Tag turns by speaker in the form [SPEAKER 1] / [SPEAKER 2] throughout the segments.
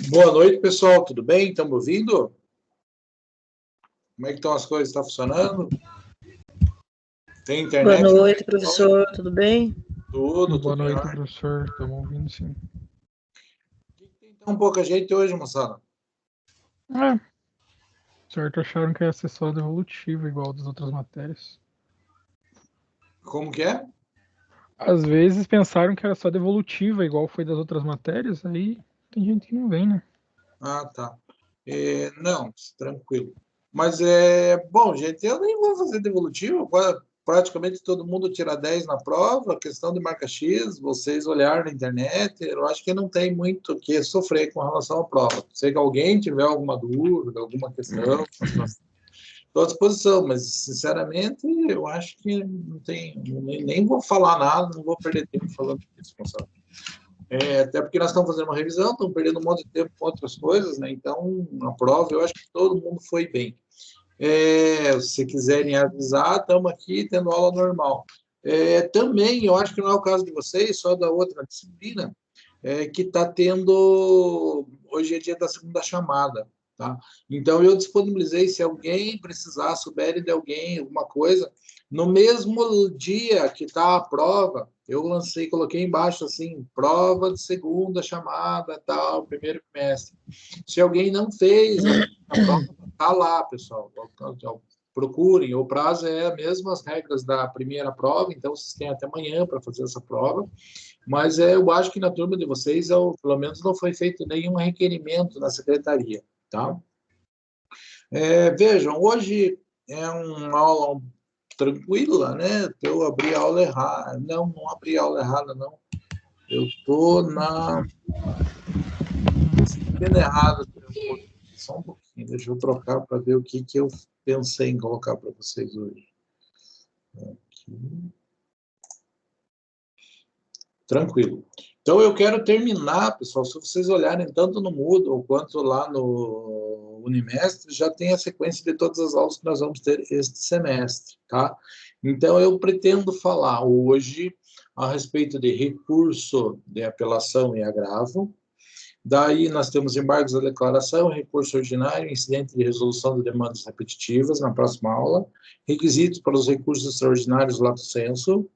[SPEAKER 1] Boa noite, pessoal. Tudo bem? Estão me ouvindo? Como é que estão as coisas? Está funcionando? Tem
[SPEAKER 2] Boa
[SPEAKER 1] internet?
[SPEAKER 2] noite, professor. Tudo bem?
[SPEAKER 1] Tudo
[SPEAKER 3] Boa
[SPEAKER 1] em
[SPEAKER 3] noite,
[SPEAKER 1] ordem.
[SPEAKER 3] professor. Estamos ouvindo, sim.
[SPEAKER 1] Por que tem tão pouca gente hoje, moçada?
[SPEAKER 3] Certo, acharam que ia ser só devolutivo, igual das outras matérias.
[SPEAKER 1] Como que é?
[SPEAKER 3] Às vezes pensaram que era só devolutiva, igual foi das outras matérias, aí tem gente que não vem, né?
[SPEAKER 1] Ah, tá. Não, tranquilo. Mas bom, gente, eu nem vou fazer devolutivo. Agora, praticamente todo mundo tira 10 na prova. Questão de marca X, vocês olharem na internet, eu acho que não tem muito o que sofrer com relação à prova. Se alguém tiver alguma dúvida, alguma questão, estou à disposição, mas sinceramente eu acho que não tem, nem vou falar nada, não vou perder tempo falando disso, moçada. Até porque nós estamos fazendo uma revisão, estamos perdendo um monte de tempo com outras coisas, né? Então, na prova, eu acho que todo mundo foi bem. Se quiserem avisar, estamos aqui tendo aula normal. Também, eu acho que não é o caso de vocês, só da outra disciplina, que está tendo. Hoje é dia da segunda chamada. Tá? Então, eu disponibilizei, se alguém precisar, souberem de alguém, alguma coisa, no mesmo dia que está a prova, eu lancei, coloquei embaixo assim, prova de segunda chamada, tal, primeiro trimestre. Se alguém não fez a prova, está lá, pessoal. Procurem, o prazo é as mesmas regras da primeira prova, então vocês têm até amanhã para fazer essa prova. Mas eu acho que na turma de vocês, pelo menos, não foi feito nenhum requerimento na secretaria, tá? Vejam, hoje é uma aula tranquila, né? Eu abri a aula errada. Não abri a aula errada, não. Eu estou na disciplina errada. Só um pouquinho, deixa eu trocar para ver o que eu pensei em colocar para vocês hoje. Aqui. Tranquilo. Então, eu quero terminar, pessoal, se vocês olharem tanto no Moodle quanto lá no Unimestre, já tem a sequência de todas as aulas que nós vamos ter este semestre, tá? Então, eu pretendo falar hoje a respeito de recurso de apelação e agravo. Daí, nós temos embargos da declaração, recurso ordinário, incidente de resolução de demandas repetitivas, na próxima aula. Requisitos para os recursos extraordinários lato sensu.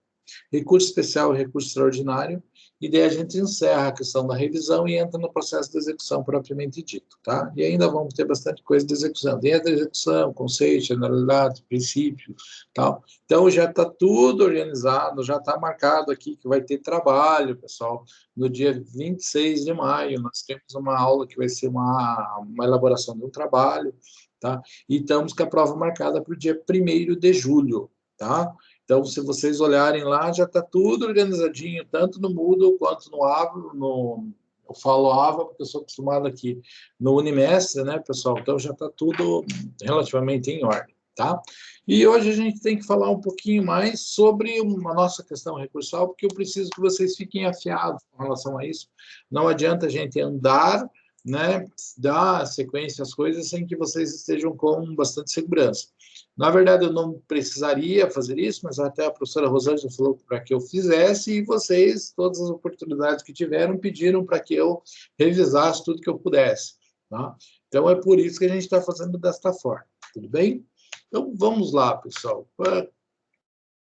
[SPEAKER 1] Recurso especial e recurso extraordinário, e daí a gente encerra a questão da revisão e entra no processo de execução propriamente dito, tá? E ainda vamos ter bastante coisa de execução, dentro da execução, conceito, generalidade, princípio, tal. Então já está tudo organizado, já está marcado aqui que vai ter trabalho, pessoal. No dia 26 de maio, nós temos uma aula que vai ser uma elaboração de um trabalho, tá? E estamos com a prova marcada para o dia 1º de julho, tá? Então, se vocês olharem lá, já está tudo organizadinho, tanto no Moodle quanto no Ava, eu falo Ava porque eu sou acostumado aqui no Unimestre, né, pessoal? Então, já está tudo relativamente em ordem, tá? E hoje a gente tem que falar um pouquinho mais sobre a nossa questão recursal, porque eu preciso que vocês fiquem afiados com relação a isso. Não adianta a gente andar, né, dar sequência às coisas sem que vocês estejam com bastante segurança. Na verdade, eu não precisaria fazer isso, mas até a professora Rosângela falou para que eu fizesse, e vocês, todas as oportunidades que tiveram, pediram para que eu revisasse tudo que eu pudesse. Tá? Então, é por isso que a gente está fazendo desta forma. Tudo bem? Então, vamos lá, pessoal. Para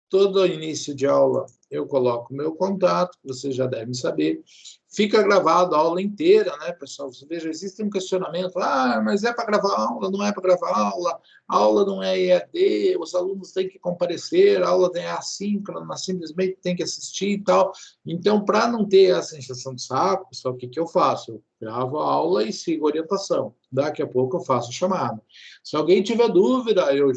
[SPEAKER 1] todo início de aula, eu coloco o meu contato, que vocês já devem saber. Fica gravado a aula inteira, né, pessoal? Você veja, existe um questionamento. Mas é para gravar aula, não é para gravar aula, a aula não é EAD, os alunos têm que comparecer, a aula é assíncrona, simplesmente tem que assistir e tal. Então, para não ter essa encheção de saco, pessoal, o que eu faço? Eu gravo a aula e sigo a orientação. Daqui a pouco eu faço a chamada. Se alguém tiver dúvida, eu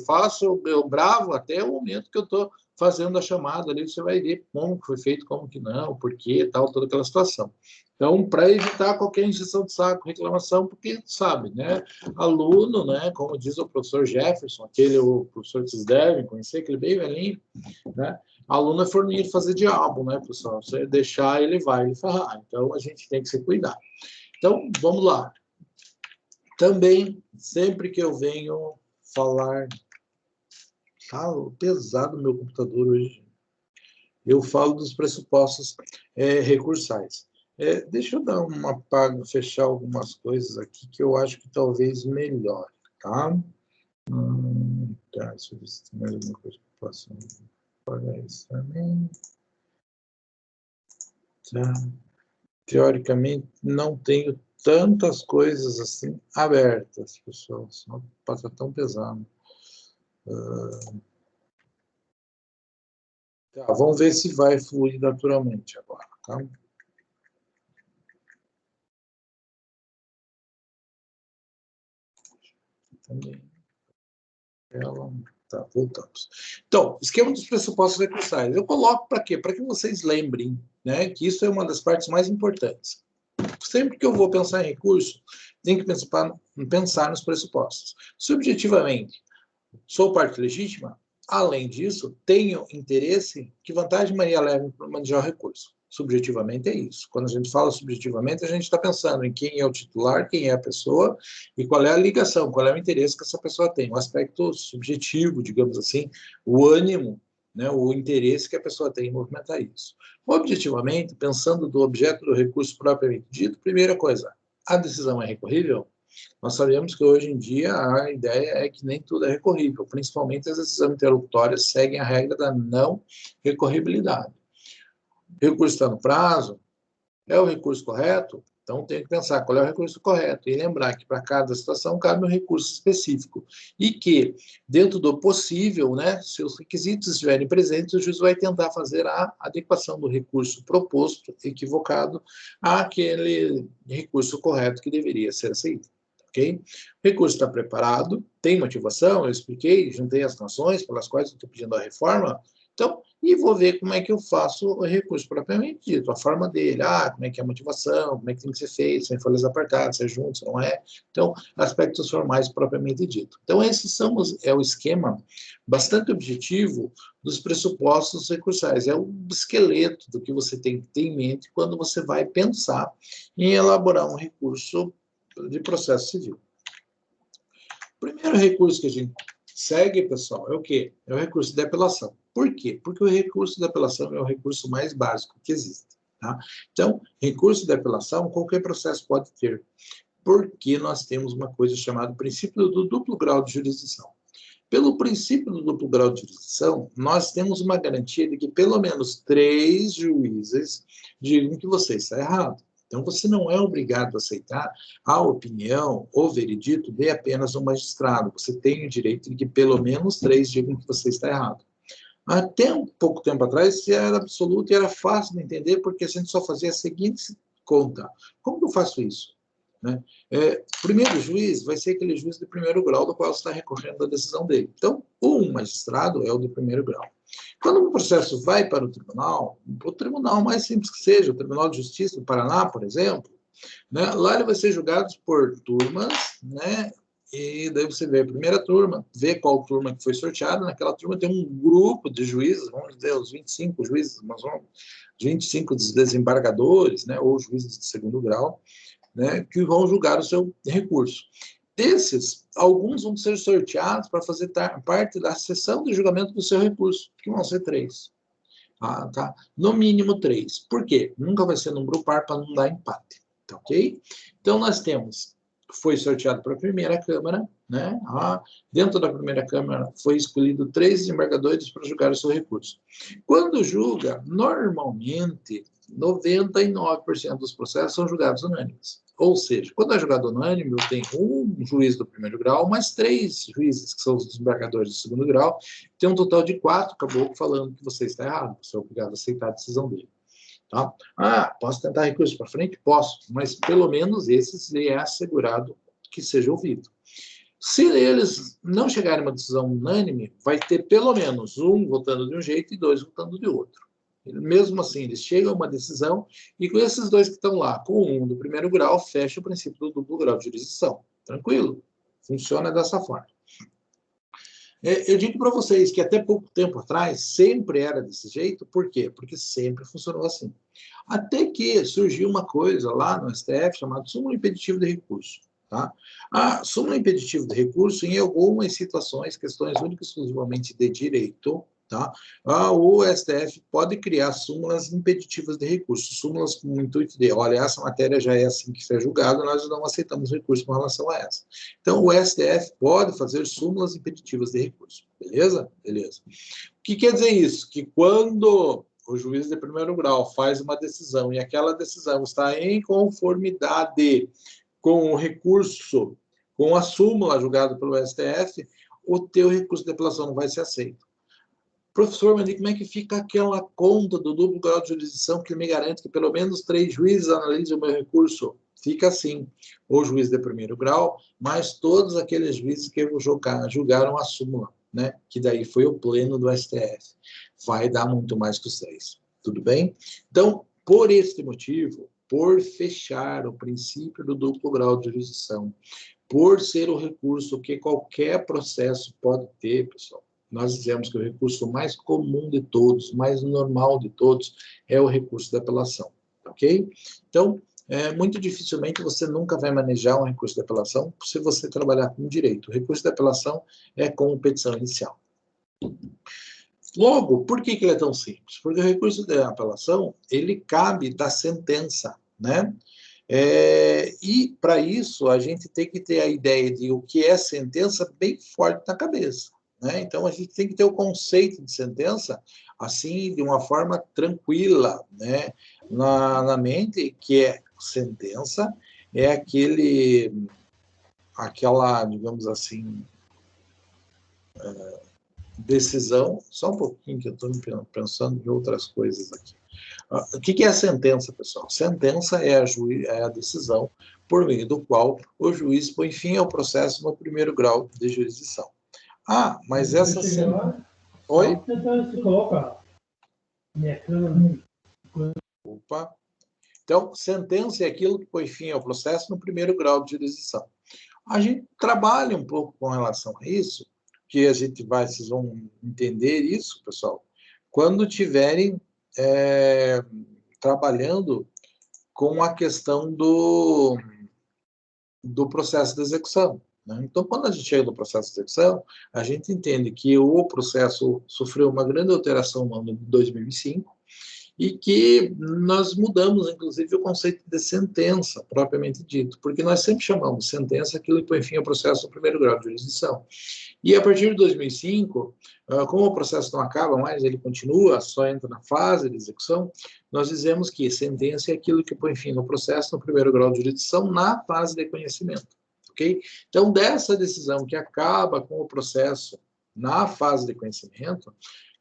[SPEAKER 1] gravo até o momento que eu estou fazendo a chamada ali, você vai ver como que foi feito, como que não, por quê, tal, toda aquela situação. Então, para evitar qualquer injeção de saco, reclamação, porque, sabe, né, aluno, né, como diz o professor Jefferson, o professor que vocês devem conhecer, aquele bem velhinho, né, aluno é forninho de fazer diabo, né, pessoal? Você deixar, ele vai ele ferrar. Então, a gente tem que se cuidar. Então, vamos lá. Também, sempre que eu venho falar... Tá pesado o meu computador hoje. Eu falo dos pressupostos recursais. Deixa eu dar uma apago, fechar algumas coisas aqui que eu acho que talvez melhore, tá? Tá, deixa eu ver se tem mais alguma coisa que eu posso apagar isso também. Tá. Teoricamente, não tenho tantas coisas assim abertas, pessoal, senão passa tão pesado. Tá, vamos ver se vai fluir naturalmente agora, tá? Também. Tá, voltamos. Então, esquema dos pressupostos recursais. Eu coloco para quê? Para que vocês lembrem, né, que isso é uma das partes mais importantes. Sempre que eu vou pensar em recurso, tenho que pensar nos pressupostos. Subjetivamente, sou parte legítima? Além disso, tenho interesse, que vantagem Maria leva para manejar o recurso? Subjetivamente é isso. Quando a gente fala subjetivamente, a gente está pensando em quem é o titular, quem é a pessoa e qual é a ligação, qual é o interesse que essa pessoa tem. O aspecto subjetivo, digamos assim, o ânimo, né, o interesse que a pessoa tem em movimentar isso. Objetivamente, pensando do objeto do recurso propriamente dito, primeira coisa, a decisão é recorrível? Nós sabemos que hoje em dia a ideia é que nem tudo é recorrível, principalmente as decisões interlocutórias seguem a regra da não recorribilidade. O recurso está no prazo, é o recurso correto? Então tem que pensar qual é o recurso correto e lembrar que para cada situação cabe um recurso específico e que, dentro do possível, né, se os requisitos estiverem presentes, o juiz vai tentar fazer a adequação do recurso proposto, equivocado, àquele recurso correto que deveria ser aceito. Okay? O recurso está preparado, tem motivação, eu expliquei, juntei as razões pelas quais eu estou pedindo a reforma, então, e vou ver como é que eu faço o recurso propriamente dito, a forma dele, como é que é a motivação, como é que tem que ser feito, se é em folhas apartadas, se é junto, se não é. Então, aspectos formais propriamente dito. Então, esses é o esquema bastante objetivo dos pressupostos recursais. É o esqueleto do que você tem que ter em mente quando você vai pensar em elaborar um recurso de processo civil. O primeiro recurso que a gente segue, pessoal, é o quê? É o recurso de apelação. Por quê? Porque o recurso de apelação é o recurso mais básico que existe. Tá? Então, recurso de apelação, qualquer processo pode ter. Porque nós temos uma coisa chamada princípio do duplo grau de jurisdição. Pelo princípio do duplo grau de jurisdição, nós temos uma garantia de que pelo menos 3 juízes digam que você está errado. Então, você não é obrigado a aceitar a opinião ou veredito de apenas um magistrado. Você tem o direito de que pelo menos 3 digam que você está errado. Até um pouco tempo atrás, isso era absoluto e era fácil de entender, porque a gente só fazia a seguinte conta. Como que eu faço isso? Né? Primeiro juiz vai ser aquele juiz de primeiro grau do qual você está recorrendo a decisão dele. Então, um magistrado é o de primeiro grau. Quando um processo vai para o tribunal mais simples que seja, o Tribunal de Justiça do Paraná, por exemplo, né, lá ele vai ser julgado por turmas, né, e daí você vê a primeira turma, vê qual turma que foi sorteada, naquela turma tem um grupo de juízes, vamos dizer, os 25 juízes, mas vamos, 25 desembargadores, né, ou juízes de segundo grau, né, que vão julgar o seu recurso. Desses, alguns vão ser sorteados para fazer parte da sessão de julgamento do seu recurso, que vão ser 3. Tá? No mínimo 3. Por quê? Nunca vai ser número par para não dar empate. Tá, ok? Então, nós temos, foi sorteado para a primeira Câmara, né? Dentro da primeira Câmara foi escolhido 3 desembargadores para julgar o seu recurso. Quando julga, normalmente, 99% dos processos são julgados unânimes. Ou seja, quando é julgado unânime, eu tenho um juiz do primeiro grau, mais 3 juízes, que são os desembargadores do segundo grau, tem um total de 4 caboclos falando que você está errado, você é obrigado a aceitar a decisão dele. Tá? Posso tentar recurso para frente? Posso, mas pelo menos esses lhe é assegurado que seja ouvido. Se eles não chegarem a uma decisão unânime, vai ter pelo menos um votando de um jeito e 2 votando de outro. Mesmo assim, eles chegam a uma decisão e com esses 2 que estão lá, com um do primeiro grau, fecha o princípio do duplo grau de jurisdição. Tranquilo? Funciona dessa forma. Eu digo para vocês que até pouco tempo atrás sempre era desse jeito. Por quê? Porque sempre funcionou assim. Até que surgiu uma coisa lá no STF chamada súmula impeditiva de recurso. Tá? A súmula impeditiva de recurso, em algumas situações, questões únicas exclusivamente de direito, Tá? O STF pode criar súmulas impeditivas de recurso, súmulas com o intuito de, olha, essa matéria já é assim que foi julgada, nós não aceitamos recurso com relação a essa. Então, o STF pode fazer súmulas impeditivas de recurso, beleza? Beleza. O que quer dizer isso? Que quando o juiz de primeiro grau faz uma decisão e aquela decisão está em conformidade com o recurso, com a súmula julgada pelo STF, o teu recurso de apelação não vai ser aceito. Professor, mas como é que fica aquela conta do duplo grau de jurisdição que me garante que pelo menos 3 juízes analisem o meu recurso? Fica assim, o juiz de primeiro grau, mais todos aqueles juízes que julgaram a súmula, né? Que daí foi o pleno do STF. Vai dar muito mais que os 3. Tudo bem? Então, por este motivo, por fechar o princípio do duplo grau de jurisdição, por ser o recurso que qualquer processo pode ter, pessoal, nós dizemos que o recurso mais comum de todos, mais normal de todos, é o recurso da apelação, ok? Então, muito dificilmente você nunca vai manejar um recurso de apelação se você trabalhar com direito. O recurso de apelação é com petição inicial. Logo, por que ele é tão simples? Porque o recurso de apelação, ele cabe da sentença, né? E, para isso, a gente tem que ter a ideia de o que é sentença bem forte na cabeça. Né? Então, a gente tem que ter o conceito de sentença, assim, de uma forma tranquila, né? na mente, que é sentença, é aquela, digamos assim, decisão, só um pouquinho que eu estou pensando em outras coisas aqui. O que é a sentença, pessoal? Sentença é a decisão por meio do qual o juiz põe fim ao processo no primeiro grau de jurisdição. Mas essa sentença... Oi? Opa. Então, sentença é aquilo que põe fim ao processo no primeiro grau de jurisdição. A gente trabalha um pouco com relação a isso, que vocês vão entender isso, pessoal, quando tiverem trabalhando com a questão do processo de execução. Né? Então, quando a gente chega no processo de execução, a gente entende que o processo sofreu uma grande alteração no ano de 2005 e que nós mudamos, inclusive, o conceito de sentença, propriamente dito, porque nós sempre chamamos sentença aquilo que põe fim ao processo no primeiro grau de jurisdição. E a partir de 2005, como o processo não acaba mais, ele continua, só entra na fase de execução, nós dizemos que sentença é aquilo que põe fim no processo no primeiro grau de jurisdição na fase de conhecimento. Okay? Então, dessa decisão que acaba com o processo na fase de conhecimento,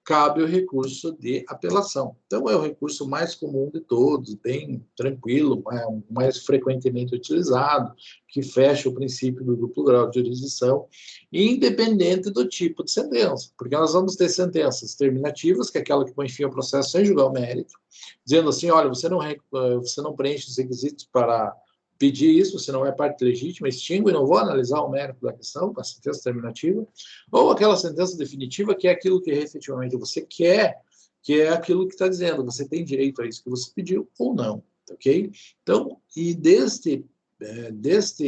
[SPEAKER 1] cabe o recurso de apelação. Então, é o recurso mais comum de todos, bem tranquilo, mais frequentemente utilizado, que fecha o princípio do duplo grau de jurisdição, independente do tipo de sentença, porque nós vamos ter sentenças terminativas, que é aquela que põe fim ao processo sem julgar o mérito, dizendo assim, olha, você não preenche os requisitos para pedir isso, você não é parte legítima, extingo e não vou analisar o mérito da questão, com a sentença terminativa, ou aquela sentença definitiva, que é aquilo que efetivamente você quer, que é aquilo que está dizendo, você tem direito a isso que você pediu ou não, ok? Então, e deste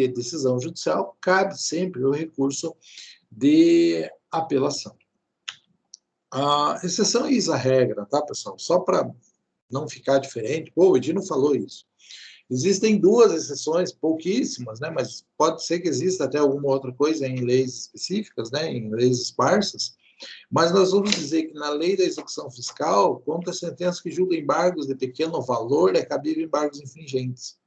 [SPEAKER 1] decisão judicial, cabe sempre o recurso de apelação. A exceção é isso a regra, tá, pessoal? Só para não ficar diferente, o Edir não falou isso. Existem 2 exceções, pouquíssimas, né? Mas pode ser que exista até alguma outra coisa em leis específicas, né? Em leis esparsas. Mas nós vamos dizer que na lei da execução fiscal, contra sentença que julga embargos de pequeno valor, é cabível embargos infringentes.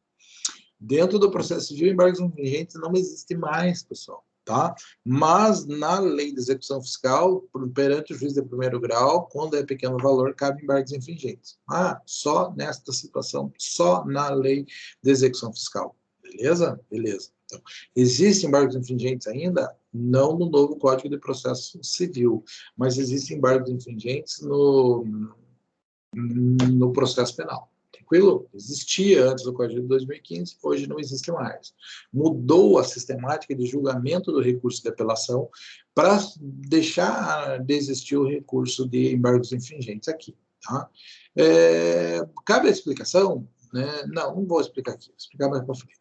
[SPEAKER 1] Dentro do processo civil, embargos infringentes não existe mais, pessoal. Tá? Mas na lei de execução fiscal, perante o juiz de primeiro grau, quando é pequeno valor, cabe embargos infringentes. Só nesta situação, só na lei de execução fiscal. Beleza? Beleza. Então, existem embargos infringentes ainda? Não no novo Código de Processo Civil, mas existem embargos infringentes no processo penal. Tranquilo? Existia antes do Código de 2015, hoje não existe mais. Mudou a sistemática de julgamento do recurso de apelação para deixar de existir o recurso de embargos infringentes aqui. Tá? Cabe a explicação? Né? Não vou explicar aqui, vou explicar mais para frente.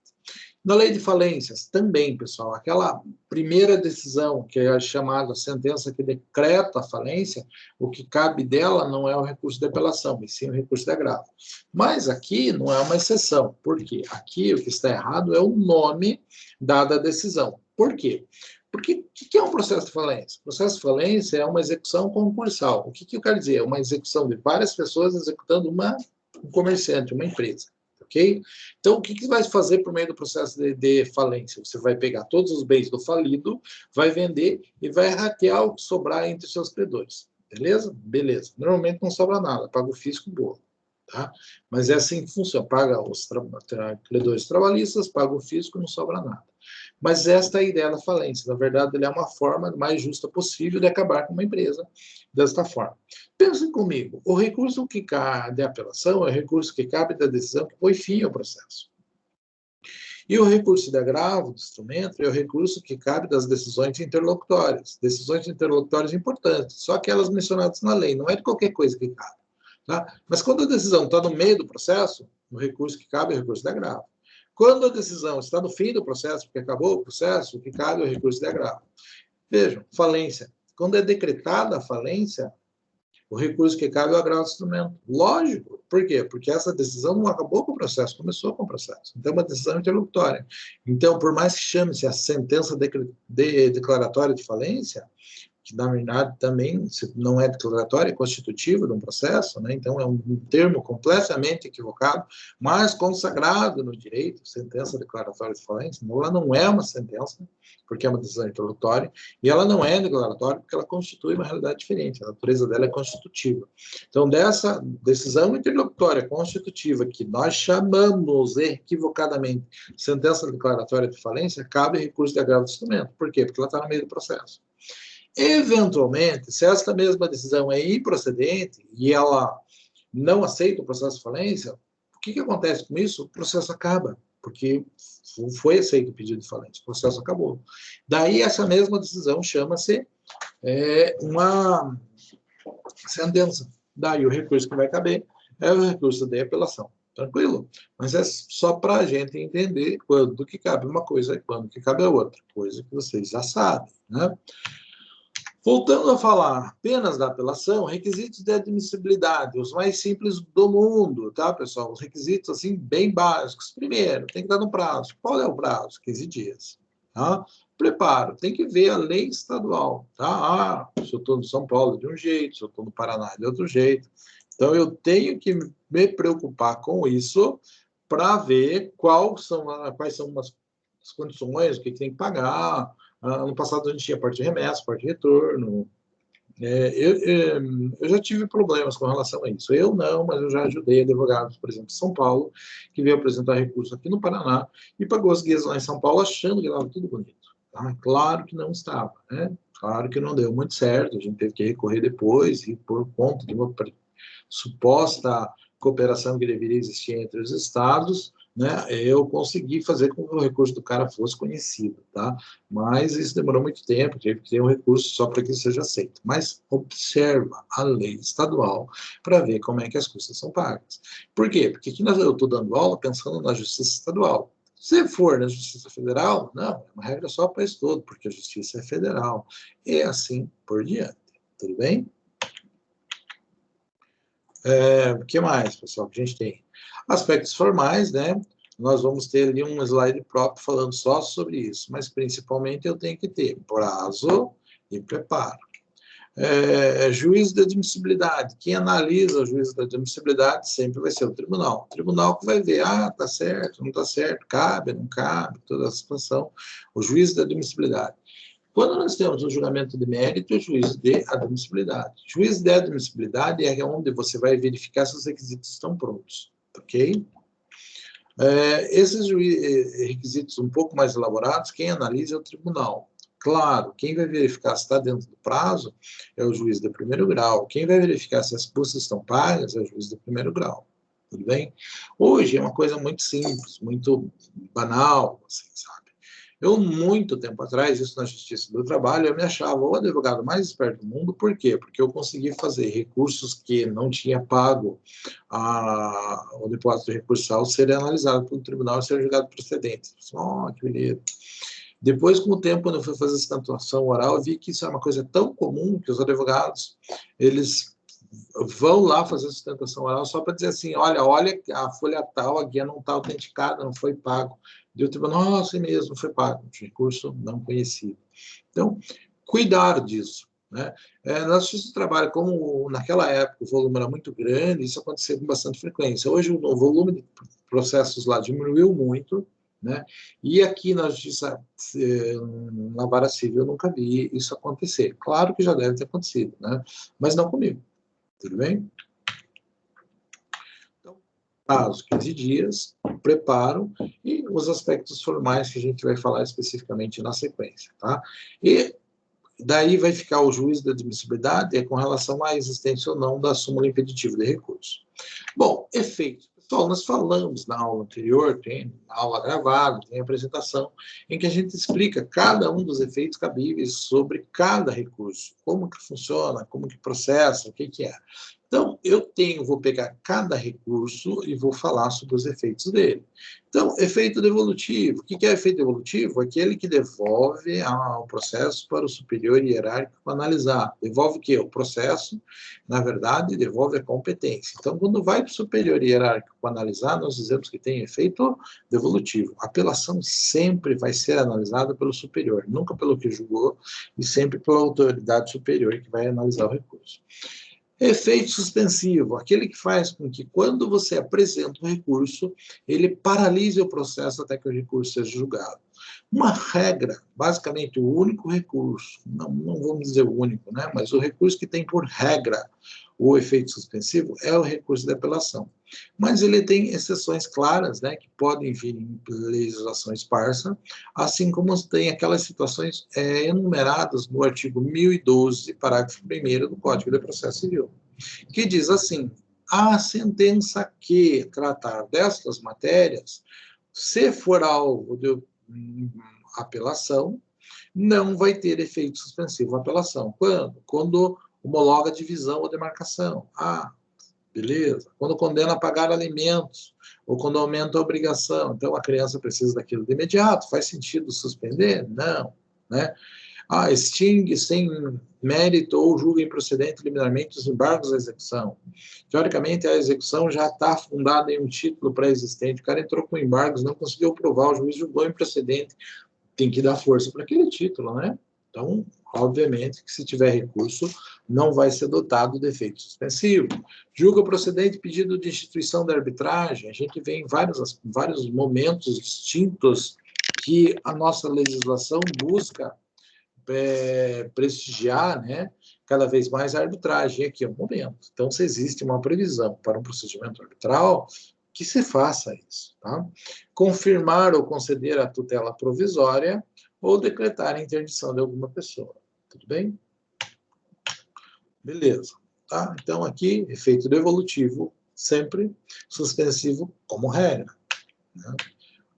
[SPEAKER 1] Na lei de falências, também, pessoal, aquela primeira decisão, que é a chamada sentença que decreta a falência, o que cabe dela não é o recurso de apelação, e sim o recurso de agravo. Mas aqui não é uma exceção. Por quê? Aqui o que está errado é o nome dado à decisão. Por quê? Porque o que é um processo de falência? O processo de falência é uma execução concursal. O que eu quero dizer? É uma execução de várias pessoas executando um comerciante, uma empresa. Ok? Então, o que vai fazer por meio do processo de falência? Você vai pegar todos os bens do falido, vai vender e vai ratear o que sobrar entre seus credores. Beleza? Beleza. Normalmente não sobra nada, paga o fisco boa. Tá? Mas é assim que funciona. Paga os credores trabalhistas, paga o fisco, não sobra nada. Mas esta é a ideia da falência. Na verdade, ele é uma forma mais justa possível de acabar com uma empresa desta forma. Pensem comigo, o recurso que cabe de apelação é o recurso que cabe da decisão que põe fim ao processo. E o recurso de agravo do instrumento é o recurso que cabe das decisões interlocutórias. Decisões interlocutórias importantes, só aquelas mencionadas na lei, não é de qualquer coisa que cabe. Tá? Mas quando a decisão está no meio do processo, o recurso que cabe é o recurso de agravo. Quando a decisão está no fim do processo, porque acabou o processo, o que cabe é o recurso de agravo. Vejam, falência. Quando é decretada a falência, o recurso que cabe é o agravo do instrumento. Lógico. Por quê? Porque essa decisão não acabou com o processo, começou com o processo. Então, é uma decisão interlocutória. Então, por mais que chame-se a sentença declaratória de falência, que na verdade também não é declaratória, é constitutiva de um processo, né? Então é um termo completamente equivocado, mas consagrado no direito, sentença declaratória de falência. Ela não é uma sentença, porque é uma decisão interlocutória, e ela não é declaratória porque ela constitui uma realidade diferente, a natureza dela é constitutiva. Então, dessa decisão interlocutória constitutiva, que nós chamamos equivocadamente sentença declaratória de falência, cabe recurso de agravo do instrumento. Por quê? Porque ela está no meio do processo. Eventualmente, se esta mesma decisão é improcedente e ela não aceita o processo de falência, o que acontece com isso? O processo acaba, porque foi aceito o pedido de falência, o processo acabou. Daí, essa mesma decisão chama-se uma sentença. Daí, o recurso que vai caber é o recurso de apelação. Tranquilo? Mas é só para a gente entender quando que cabe uma coisa e quando que cabe a outra, coisa que vocês já sabem, né? Voltando a falar apenas da apelação, requisitos de admissibilidade, os mais simples do mundo, tá, pessoal? Os requisitos, assim, bem básicos. Primeiro, tem que dar no prazo. Qual é o prazo? 15 dias, tá? Preparo, tem que ver a lei estadual, tá? Ah, se eu estou no São Paulo de um jeito, se eu estou no Paraná de outro jeito. Então, eu tenho que me preocupar com isso para ver quais são as condições, o que tem que pagar. Ano passado a gente tinha parte de remessa, parte de retorno. Eu já tive problemas com relação a isso. Eu não, mas eu já ajudei advogados, por exemplo, em São Paulo, que veio apresentar recurso aqui no Paraná e pagou as guias lá em São Paulo achando que estava tudo bonito. Tá? Claro que não estava, né? Claro que não deu muito certo, a gente teve que recorrer depois e por conta de uma suposta cooperação que deveria existir entre os estados, né, eu consegui fazer com que o recurso do cara fosse conhecido, tá? Mas isso demorou muito tempo, teve que ter um recurso só para que isso seja aceito. Mas observa a lei estadual para ver como é que as custas são pagas. Por quê? Porque aqui eu estou dando aula pensando na justiça estadual. Se for na Justiça Federal, não, é uma regra só para isso todo, porque a Justiça é federal. E assim por diante. Tudo bem? O que mais, pessoal, que a gente tem? Aspectos formais, né? Nós vamos ter ali um slide próprio falando só sobre isso, mas principalmente eu tenho que ter prazo e preparo. Juízo de admissibilidade. Quem analisa o juízo de admissibilidade sempre vai ser o tribunal. O tribunal que vai ver, tá certo, não está certo, cabe, não cabe, toda a situação. O juízo de admissibilidade. Quando nós temos o julgamento de mérito e o juízo de admissibilidade. Juízo de admissibilidade é onde você vai verificar se os requisitos estão prontos, ok? Esses requisitos um pouco mais elaborados, quem analisa é o tribunal. Claro, quem vai verificar se está dentro do prazo é o juiz de primeiro grau. Quem vai verificar se as custas estão pagas é o juiz de primeiro grau. Tudo bem? Hoje é uma coisa muito simples, muito banal, assim, sabe? Eu, muito tempo atrás, isso na Justiça do Trabalho, eu me achava o advogado mais esperto do mundo. Por quê? Porque eu consegui fazer recursos que não tinha pago o depósito recursal serem analisados pelo tribunal e ser julgado procedente. Que beleza. Depois, com o tempo, quando eu fui fazer sustentação oral, eu vi que isso é uma coisa tão comum que os advogados, eles vão lá fazer sustentação oral só para dizer assim, olha, a folha tal, a guia não está autenticada, não foi pago. E o tribunal, nossa, é mesmo, não foi pago. Recurso não conhecido. Então, cuidar disso. Né? Na Justiça do Trabalho, como naquela época o volume era muito grande, isso acontecia com bastante frequência. Hoje o volume de processos lá diminuiu muito, né? E aqui na Justiça, na Vara Civil, eu nunca vi isso acontecer. Claro que já deve ter acontecido, né? Mas não comigo. Tudo bem? Então, prazo 15 dias, preparo e os aspectos formais que a gente vai falar especificamente na sequência, tá? E daí vai ficar o juízo da admissibilidade com relação à existência ou não da súmula impeditiva de recurso. Bom, efeitos. Pessoal, nós falamos na aula anterior, tem aula gravada, tem apresentação, em que a gente explica cada um dos efeitos cabíveis sobre cada recurso, como que funciona, como que processa, o que que é. Então, vou pegar cada recurso e vou falar sobre os efeitos dele. Então, efeito devolutivo. O que é efeito devolutivo? Aquele que devolve o processo para o superior hierárquico analisar. Devolve o quê? O processo, na verdade, devolve a competência. Então, quando vai para o superior hierárquico analisar, nós dizemos que tem efeito devolutivo. A apelação sempre vai ser analisada pelo superior, nunca pelo que julgou, e sempre pela autoridade superior que vai analisar o recurso. Efeito suspensivo, aquele que faz com que, quando você apresenta o recurso, ele paralise o processo até que o recurso seja julgado. Uma regra, basicamente o único recurso, não vamos dizer o único, né, mas o recurso que tem por regra o efeito suspensivo é o recurso de apelação. Mas ele tem exceções claras, né, que podem vir em legislação esparsa, assim como tem aquelas situações enumeradas no artigo 1012, parágrafo 1º do Código de Processo Civil, que diz assim: a sentença que tratar destas matérias, se for alvo de apelação, não vai ter efeito suspensivo a apelação. Quando? Quando homologa divisão ou demarcação. Beleza. Quando condena a pagar alimentos, ou quando aumenta a obrigação. Então, a criança precisa daquilo de imediato. Faz sentido suspender? Não. Né? Extingue sem mérito ou julga improcedente liminarmente os embargos à execução. Teoricamente, a execução já está fundada em um título pré-existente. O cara entrou com embargos, não conseguiu provar, o juiz julgou improcedente. Tem que dar força para aquele título, né? Então, obviamente, que se tiver recurso, não vai ser dotado de efeito suspensivo. Julga procedente pedido de instituição da arbitragem. A gente vê em vários momentos distintos que a nossa legislação busca prestigiar, né, cada vez mais a arbitragem. Aqui é o momento. Então, se existe uma previsão para um procedimento arbitral, que se faça isso. Tá? Confirmar ou conceder a tutela provisória ou decretar a interdição de alguma pessoa. Tudo bem? Beleza. Tá? Então, aqui, efeito devolutivo, sempre suspensivo como regra. Né?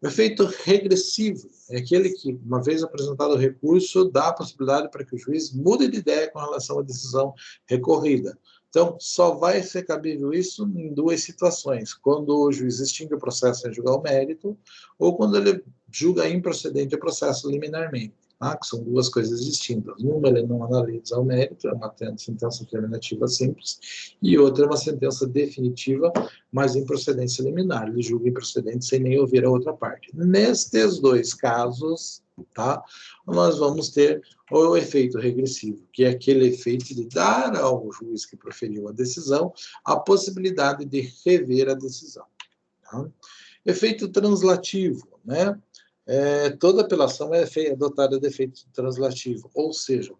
[SPEAKER 1] O efeito regressivo é aquele que, uma vez apresentado o recurso, dá a possibilidade para que o juiz mude de ideia com relação à decisão recorrida. Então, só vai ser cabível isso em duas situações: quando o juiz extingue o processo sem julgar o mérito, ou quando ele julga improcedente o processo liminarmente, tá? Que são duas coisas distintas. Uma, ele não analisa o mérito, é uma sentença terminativa simples, e outra é uma sentença definitiva, mas improcedência liminar. Ele julga improcedente sem nem ouvir a outra parte. Nestes dois casos, tá, nós vamos ter o efeito regressivo, que é aquele efeito de dar ao juiz que proferiu a decisão a possibilidade de rever a decisão. Tá? Efeito translativo, né? Toda apelação é dotada de efeito translativo, ou seja,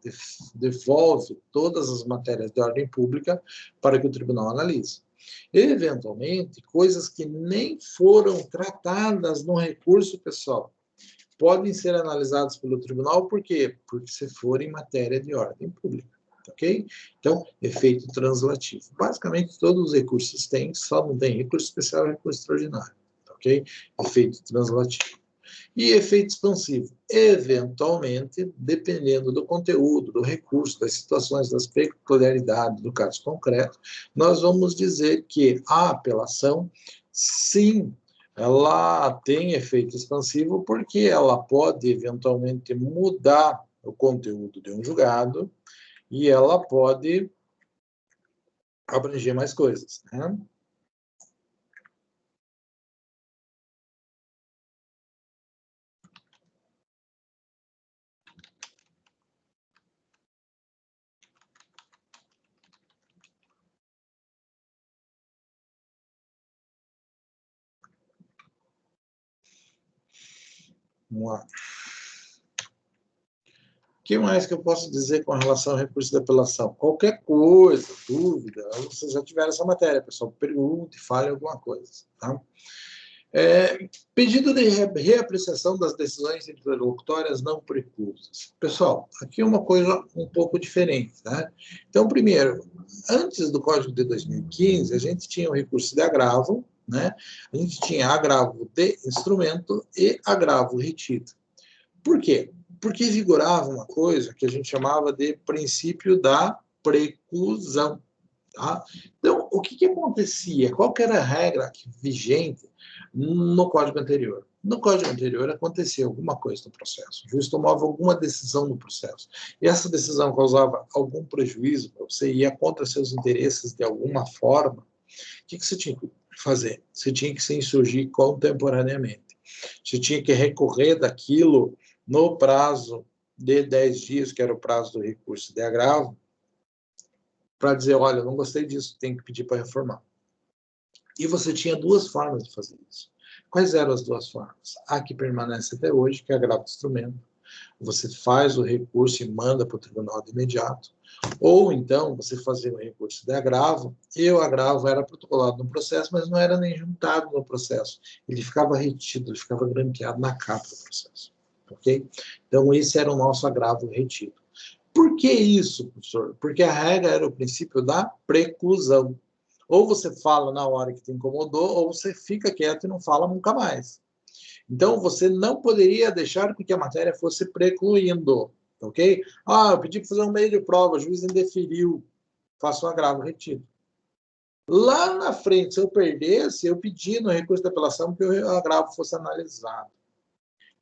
[SPEAKER 1] devolve todas as matérias de ordem pública para que o tribunal analise. Eventualmente, coisas que nem foram tratadas no recurso, pessoal, podem ser analisadas pelo tribunal. Por quê? Porque se for em matéria de ordem pública. Ok? Então, efeito translativo. Basicamente, todos os recursos têm, só não tem recurso especial e recurso extraordinário. Ok? Efeito translativo. E efeito expansivo, eventualmente, dependendo do conteúdo, do recurso, das situações, das peculiaridades do caso concreto, nós vamos dizer que a apelação, sim, ela tem efeito expansivo porque ela pode eventualmente mudar o conteúdo de um julgado e ela pode abranger mais coisas, né? Vamos lá. O que mais que eu posso dizer com relação ao recurso de apelação? Qualquer coisa, dúvida, vocês já tiveram essa matéria, pessoal, pergunte, fale alguma coisa, tá? Pedido de reapreciação das decisões interlocutórias não preclusas. Pessoal, aqui é uma coisa um pouco diferente, né? Então, primeiro, antes do Código de 2015, a gente tinha o recurso de agravo, né? A gente tinha agravo de instrumento e agravo retido. Por quê? Porque vigorava uma coisa que a gente chamava de princípio da preclusão. Tá? Então, o que acontecia? Qual que era a regra vigente no código anterior? No código anterior acontecia alguma coisa no processo. O juiz tomava alguma decisão no processo. E essa decisão causava algum prejuízo para você, ia contra seus interesses de alguma forma. O que você tinha que fazer? Você tinha que se insurgir contemporaneamente. Você tinha que recorrer daquilo no prazo de 10 dias, que era o prazo do recurso de agravo, para dizer, olha, eu não gostei disso, tem que pedir para reformar. E você tinha duas formas de fazer isso. Quais eram as duas formas? A que permanece até hoje, que é agravo de instrumento. Você faz o recurso e manda para o tribunal de imediato. Ou, então, você fazia o recurso de agravo, e o agravo era protocolado no processo, mas não era nem juntado no processo. Ele ficava retido, ele ficava grampeado na capa do processo. Ok? Então, esse era o nosso agravo retido. Por que isso, professor? Porque a regra era o princípio da preclusão. Ou você fala na hora que te incomodou, ou você fica quieto e não fala nunca mais. Então, você não poderia deixar que a matéria fosse precluindo, ok? Eu pedi para fazer um meio de prova, o juiz indeferiu, faço um agravo retido. Lá na frente, se eu perdesse, eu pedi no recurso de apelação que o agravo fosse analisado.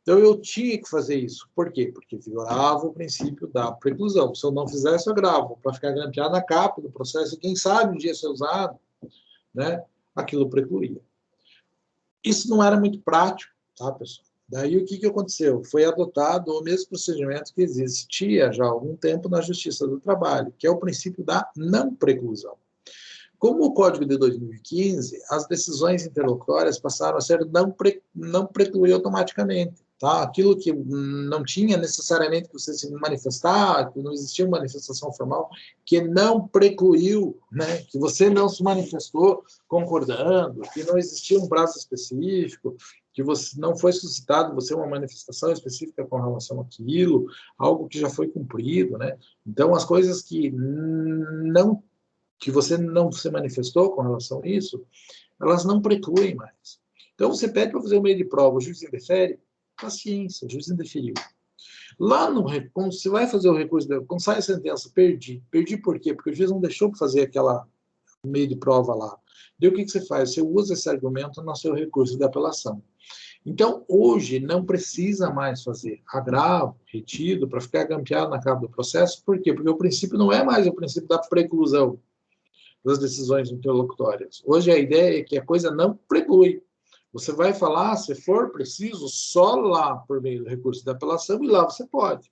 [SPEAKER 1] Então, eu tinha que fazer isso. Por quê? Porque vigorava o princípio da preclusão. Se eu não fizesse, eu gravo, para ficar grampeado na capa do processo, e quem sabe um dia ser usado, né, aquilo precluía. Isso não era muito prático, tá, pessoal? Daí, o que aconteceu? Foi adotado o mesmo procedimento que existia já há algum tempo na Justiça do Trabalho, que é o princípio da não preclusão. Como o Código de 2015, as decisões interlocutórias passaram a ser não precluir automaticamente. Tá? Aquilo que não tinha necessariamente que você se manifestar, que não existia uma manifestação formal, que não precluiu, né? Que você não se manifestou concordando, que não existia um prazo específico, que você não foi suscitado você uma manifestação específica com relação àquilo, algo que já foi cumprido, né? Então, as coisas que você não se manifestou com relação a isso, elas não precluem mais. Então, você pede para fazer o meio de prova, o juiz indefere, paciência, o juiz indeferiu. Lá no quando você vai fazer o recurso, quando sai a sentença, perdi. Perdi por quê? Porque o juiz não deixou para fazer aquela meio de prova lá. Daí o que você faz? Você usa esse argumento no seu recurso de apelação. Então, hoje, não precisa mais fazer agravo, retido, para ficar grampeado na capa do processo. Por quê? Porque o princípio não é mais o princípio da preclusão das decisões interlocutórias. Hoje a ideia é que a coisa não preclui. Você vai falar, se for preciso, só lá por meio do recurso de apelação, e lá você pode.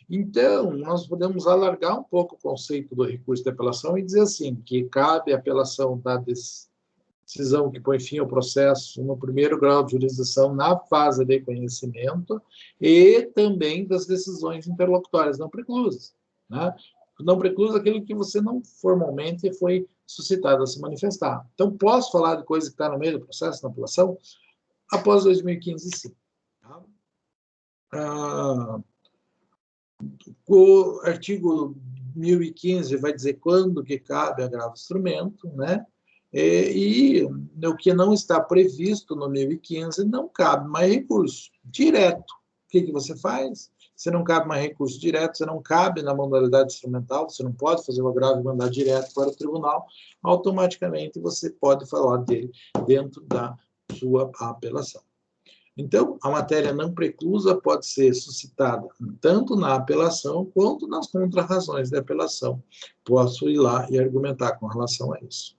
[SPEAKER 1] Então, nós podemos alargar um pouco o conceito do recurso de apelação e dizer assim, que cabe a apelação da decisão que põe fim ao processo no primeiro grau de jurisdição na fase de conhecimento e também das decisões interlocutórias não preclusas, né? Não preclusa aquilo que você não formalmente foi suscitado a se manifestar. Então, posso falar de coisa que está no meio do processo, na apelação? Após 2015, sim. O artigo 1015 vai dizer quando que cabe agravo instrumento, né? E o que não está previsto no 1015 não cabe mais recurso direto. O que você faz? Você não cabe mais recurso direto, você não cabe na modalidade instrumental, você não pode fazer o agravo e mandar direto para o tribunal, automaticamente você pode falar dele dentro da sua apelação. Então, a matéria não preclusa pode ser suscitada tanto na apelação quanto nas contrarrazões da apelação. Posso ir lá e argumentar com relação a isso.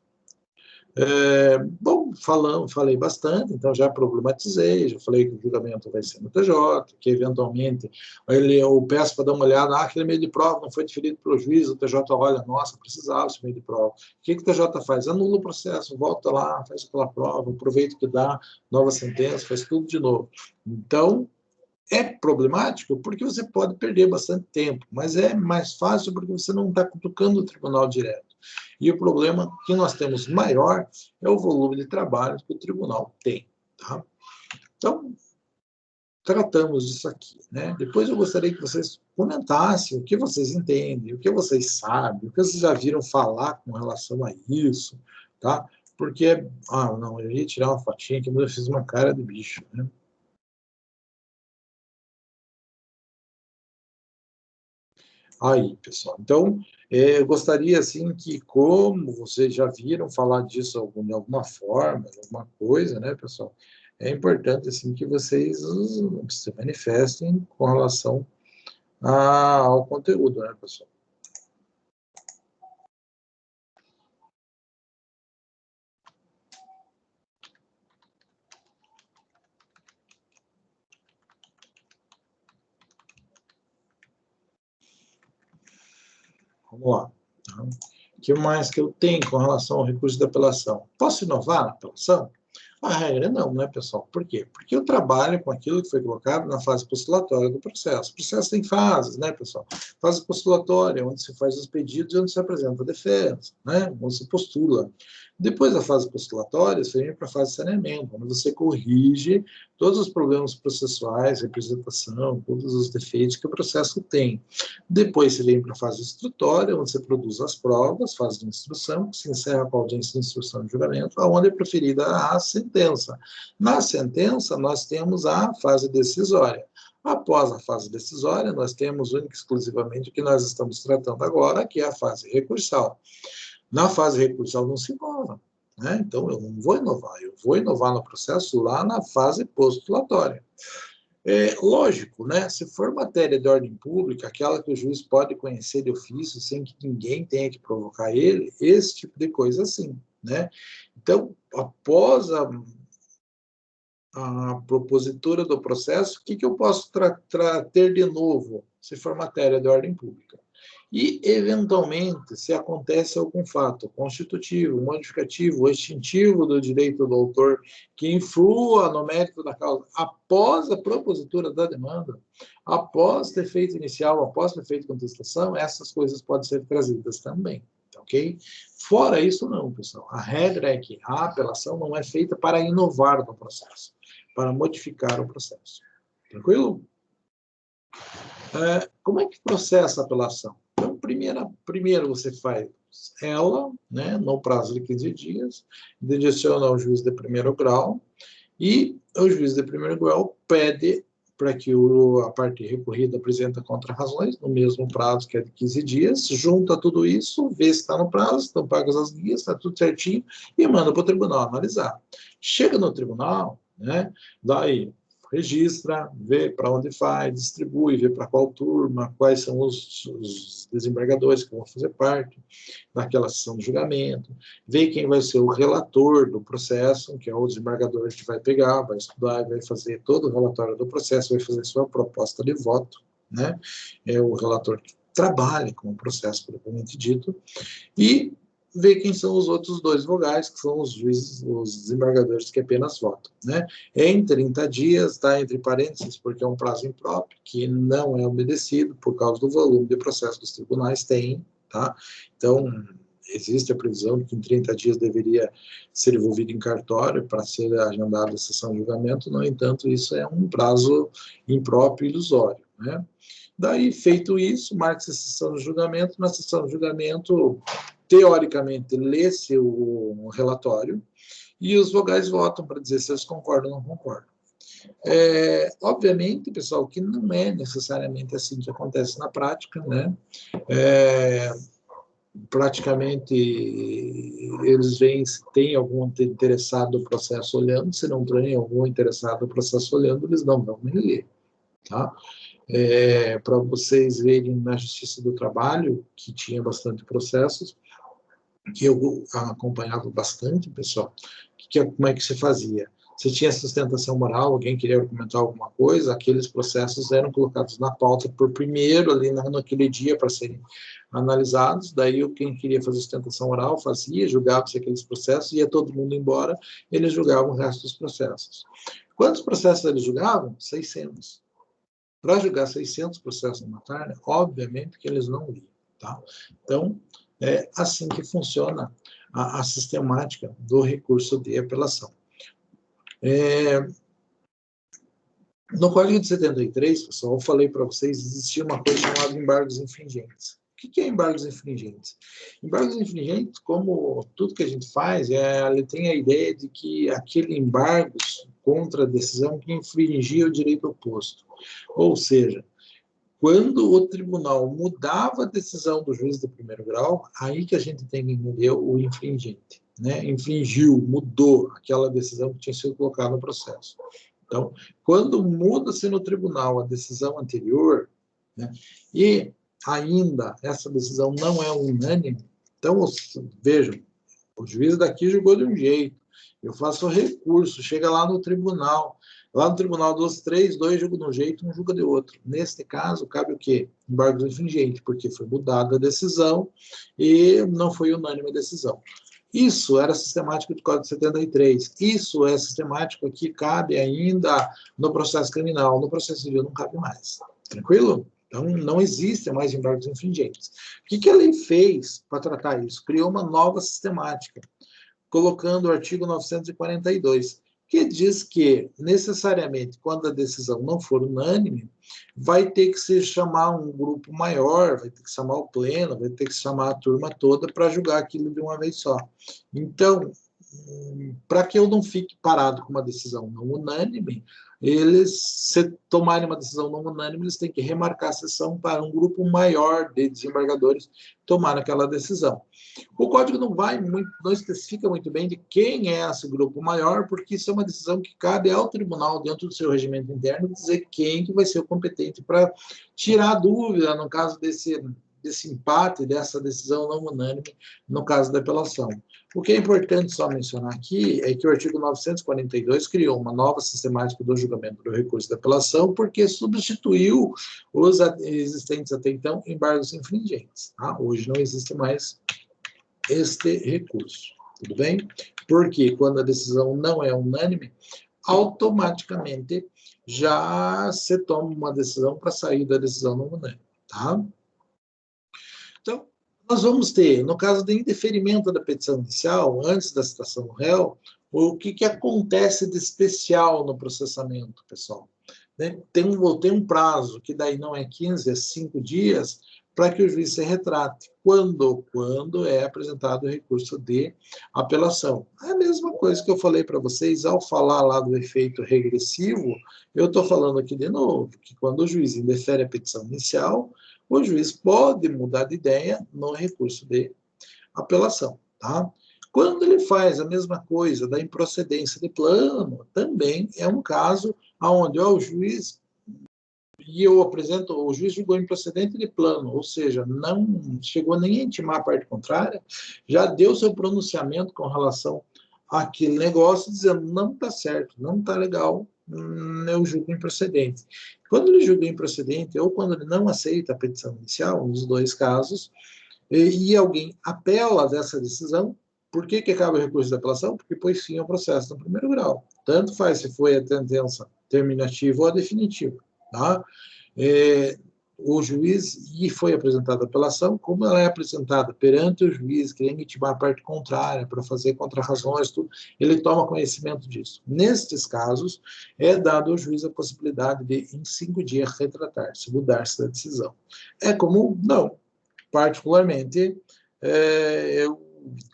[SPEAKER 1] Bom, falei bastante, então já problematizei, já falei que o julgamento vai ser no TJ, que eventualmente eu peço para dar uma olhada, aquele meio de prova não foi deferido pelo juiz, o TJ olha, nossa, precisava esse meio de prova. O que o TJ faz? Anula o processo, volta lá, faz aquela prova, aproveita que dá, nova sentença, faz tudo de novo. Então, é problemático porque você pode perder bastante tempo, mas é mais fácil porque você não está cutucando o tribunal direto. E o problema que nós temos maior é o volume de trabalho que o tribunal tem. Tá? Então, tratamos disso aqui. Né? Depois eu gostaria que vocês comentassem o que vocês entendem, o que vocês sabem, o que vocês já viram falar com relação a isso. Tá? Porque, não, eu ia tirar uma fotinha aqui, mas eu fiz uma cara de bicho. Né? Aí, pessoal. Então, eu gostaria, assim, que, como vocês já viram falar disso de alguma forma, de alguma coisa, né, pessoal? É importante, assim, que vocês se manifestem com relação ao conteúdo, né, pessoal? Vamos lá. Tá? O que mais que eu tenho com relação ao recurso de apelação? Posso inovar na apelação? A regra não, né, pessoal? Por quê? Porque eu trabalho com aquilo que foi colocado na fase postulatória do processo. O processo tem fases, né, pessoal? Fase postulatória, onde se faz os pedidos e onde se apresenta a defesa, né? Onde se postula. Depois da fase postulatória, você vem para a fase de saneamento, onde você corrige todos os problemas processuais, representação, todos os defeitos que o processo tem. Depois você vem para a fase instrutória, onde você produz as provas, fase de instrução, que se encerra com a audiência de instrução e julgamento, onde é proferida a sentença. Na sentença, nós temos a fase decisória. Após a fase decisória, nós temos única e exclusivamente o que nós estamos tratando agora, que é a fase recursal. Na fase recursal não se inova, né? Então, eu não vou inovar, eu vou inovar no processo lá na fase postulatória. Lógico, né? Se for matéria de ordem pública, aquela que o juiz pode conhecer de ofício sem que ninguém tenha que provocar ele, esse tipo de coisa sim, né? Então, após a propositura do processo, o que eu posso ter de novo, se for matéria de ordem pública? E, eventualmente, se acontece algum fato constitutivo, modificativo ou extintivo do direito do autor que influa no mérito da causa após a propositura da demanda, após ter feito inicial, após ter feito contestação, essas coisas podem ser trazidas também. Ok? Fora isso, não, pessoal. A regra é que a apelação não é feita para inovar no processo, para modificar o processo. Tranquilo? Como é que processa a apelação? Então, primeiro você faz ela, né, no prazo de 15 dias, direciona ao juiz de primeiro grau, e o juiz de primeiro grau pede para que a parte recorrida apresente contrarrazões, no mesmo prazo que é de 15 dias, junta tudo isso, vê se está no prazo, estão pagas as guias, está tudo certinho, e manda para o tribunal analisar. Chega no tribunal, né, daí registra, vê para onde vai, distribui, vê para qual turma, quais são os desembargadores que vão fazer parte daquela sessão de julgamento, vê quem vai ser o relator do processo, que é o desembargador que vai pegar, vai estudar, vai fazer todo o relatório do processo, vai fazer sua proposta de voto, né? É o relator que trabalha com o processo propriamente dito, e ver quem são os outros dois vogais, que são os juízes, os desembargadores que apenas votam. Né? Em 30 dias, está entre parênteses, porque é um prazo impróprio, que não é obedecido por causa do volume de processo que os tribunais têm. Tá? Então, existe a previsão de que em 30 dias deveria ser envolvido em cartório para ser agendada a sessão de julgamento, no entanto, isso é um prazo impróprio e ilusório. Né? Daí, feito isso, marca-se a sessão de julgamento. Na sessão de julgamento, teoricamente, lê-se o relatório e os vogais votam para dizer se eles concordam ou não concordam. Obviamente, pessoal, que não é necessariamente assim que acontece na prática, né? Praticamente, eles veem se tem algum interessado no processo olhando, se não tem algum interessado no processo olhando, eles não vão nem ler, tá? Para vocês verem na Justiça do Trabalho, que tinha bastante processos, que eu acompanhava bastante, pessoal, como é que se fazia? Se tinha sustentação moral, alguém queria argumentar alguma coisa, aqueles processos eram colocados na pauta por primeiro, ali naquele dia, para serem analisados, daí quem queria fazer sustentação oral fazia, julgava-se aqueles processos, ia todo mundo embora, eles julgavam o resto dos processos. Quantos processos eles julgavam? 600. Para julgar 600 processos na matéria, obviamente que eles não liam, tá? Então, é assim que funciona a sistemática do recurso de apelação. No Código de 73, pessoal, eu falei para vocês, existia uma coisa chamada embargos infringentes. O que é embargos infringentes? Embargos infringentes, como tudo que a gente faz, ele tem a ideia de que aquele embargo contra a decisão que infringia o direito oposto. Ou seja, quando o tribunal mudava a decisão do juiz de primeiro grau, aí que a gente tem que entender o infringente, né? Infringiu, mudou aquela decisão que tinha sido colocada no processo. Então, quando muda-se no tribunal a decisão anterior, né, e ainda essa decisão não é unânime, então, vejam, o juiz daqui julgou de um jeito, eu faço recurso, chega lá no tribunal dos três, 2 julgam de um jeito, um julga de outro. Neste caso, cabe o quê? Embargo infringente, porque foi mudada a decisão e não foi unânime a decisão. Isso era sistemático do Código 73. Isso é sistemático que cabe ainda no processo criminal. No processo civil não cabe mais. Tranquilo? Então, não existem mais embargos infringentes. O que a lei fez para tratar isso? Criou uma nova sistemática, colocando o artigo 942, que diz que, necessariamente, quando a decisão não for unânime, vai ter que se chamar um grupo maior, vai ter que chamar o pleno, vai ter que chamar a turma toda para julgar aquilo de uma vez só. Então, para que eu não fique parado com uma decisão não unânime, se tomarem uma decisão não unânime, eles têm que remarcar a sessão para um grupo maior de desembargadores tomar aquela decisão. O código não especifica muito bem de quem é esse grupo maior, porque isso é uma decisão que cabe ao tribunal, dentro do seu regimento interno, dizer quem que vai ser o competente para tirar a dúvida no caso desse empate, dessa decisão não unânime, no caso da apelação. O que é importante só mencionar aqui é que o artigo 942 criou uma nova sistemática do julgamento do recurso da apelação, porque substituiu os existentes até então embargos infringentes. Tá? Hoje não existe mais este recurso. Tudo bem? Porque quando a decisão não é unânime, automaticamente já se toma uma decisão para sair da decisão não unânime. Tá? Então, nós vamos ter, no caso de indeferimento da petição inicial, antes da citação do réu, o que acontece de especial no processamento, pessoal? Né? Tem um prazo, que daí não é 15, é 5 dias, para que o juiz se retrate. Quando é apresentado o recurso de apelação. É a mesma coisa que eu falei para vocês, ao falar lá do efeito regressivo, eu estou falando aqui de novo, que quando o juiz indefere a petição inicial, o juiz pode mudar de ideia no recurso de apelação, tá? Quando ele faz a mesma coisa da improcedência de plano, também é um caso onde o juiz, e eu apresento, o juiz julgou improcedente de plano, ou seja, não chegou nem a intimar a parte contrária, já deu seu pronunciamento com relação àquele negócio, dizendo não está certo, não está legal, eu julgo improcedente. Quando ele julga improcedente, ou quando ele não aceita a petição inicial, nos dois casos, e alguém apela dessa decisão, por que acaba o recurso da apelação? Porque pôs fim ao processo no primeiro grau. Tanto faz se foi a sentença terminativa ou a definitiva. Tá? O juiz, e foi apresentada a apelação, como ela é apresentada perante o juiz, querendo intimar a parte contrária, para fazer contrarrazões, tudo, ele toma conhecimento disso. Nestes casos, é dado ao juiz a possibilidade de, em 5 dias, retratar-se, mudar-se da decisão. É comum? Não. Particularmente, Eu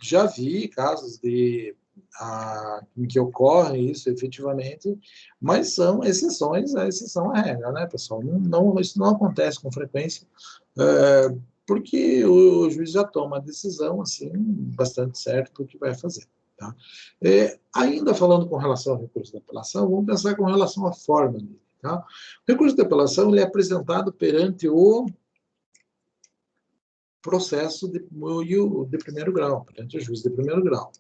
[SPEAKER 1] já vi casos em que ocorre isso efetivamente, mas são exceções, a exceção à regra, né, pessoal? Isso não acontece com frequência, porque o juiz já toma a decisão, assim, bastante certo do que vai fazer. Tá? Ainda falando com relação ao recurso de apelação, vamos pensar com relação à forma dele. Tá? O recurso de apelação ele é apresentado perante o processo de primeiro grau, perante o juiz de primeiro grau.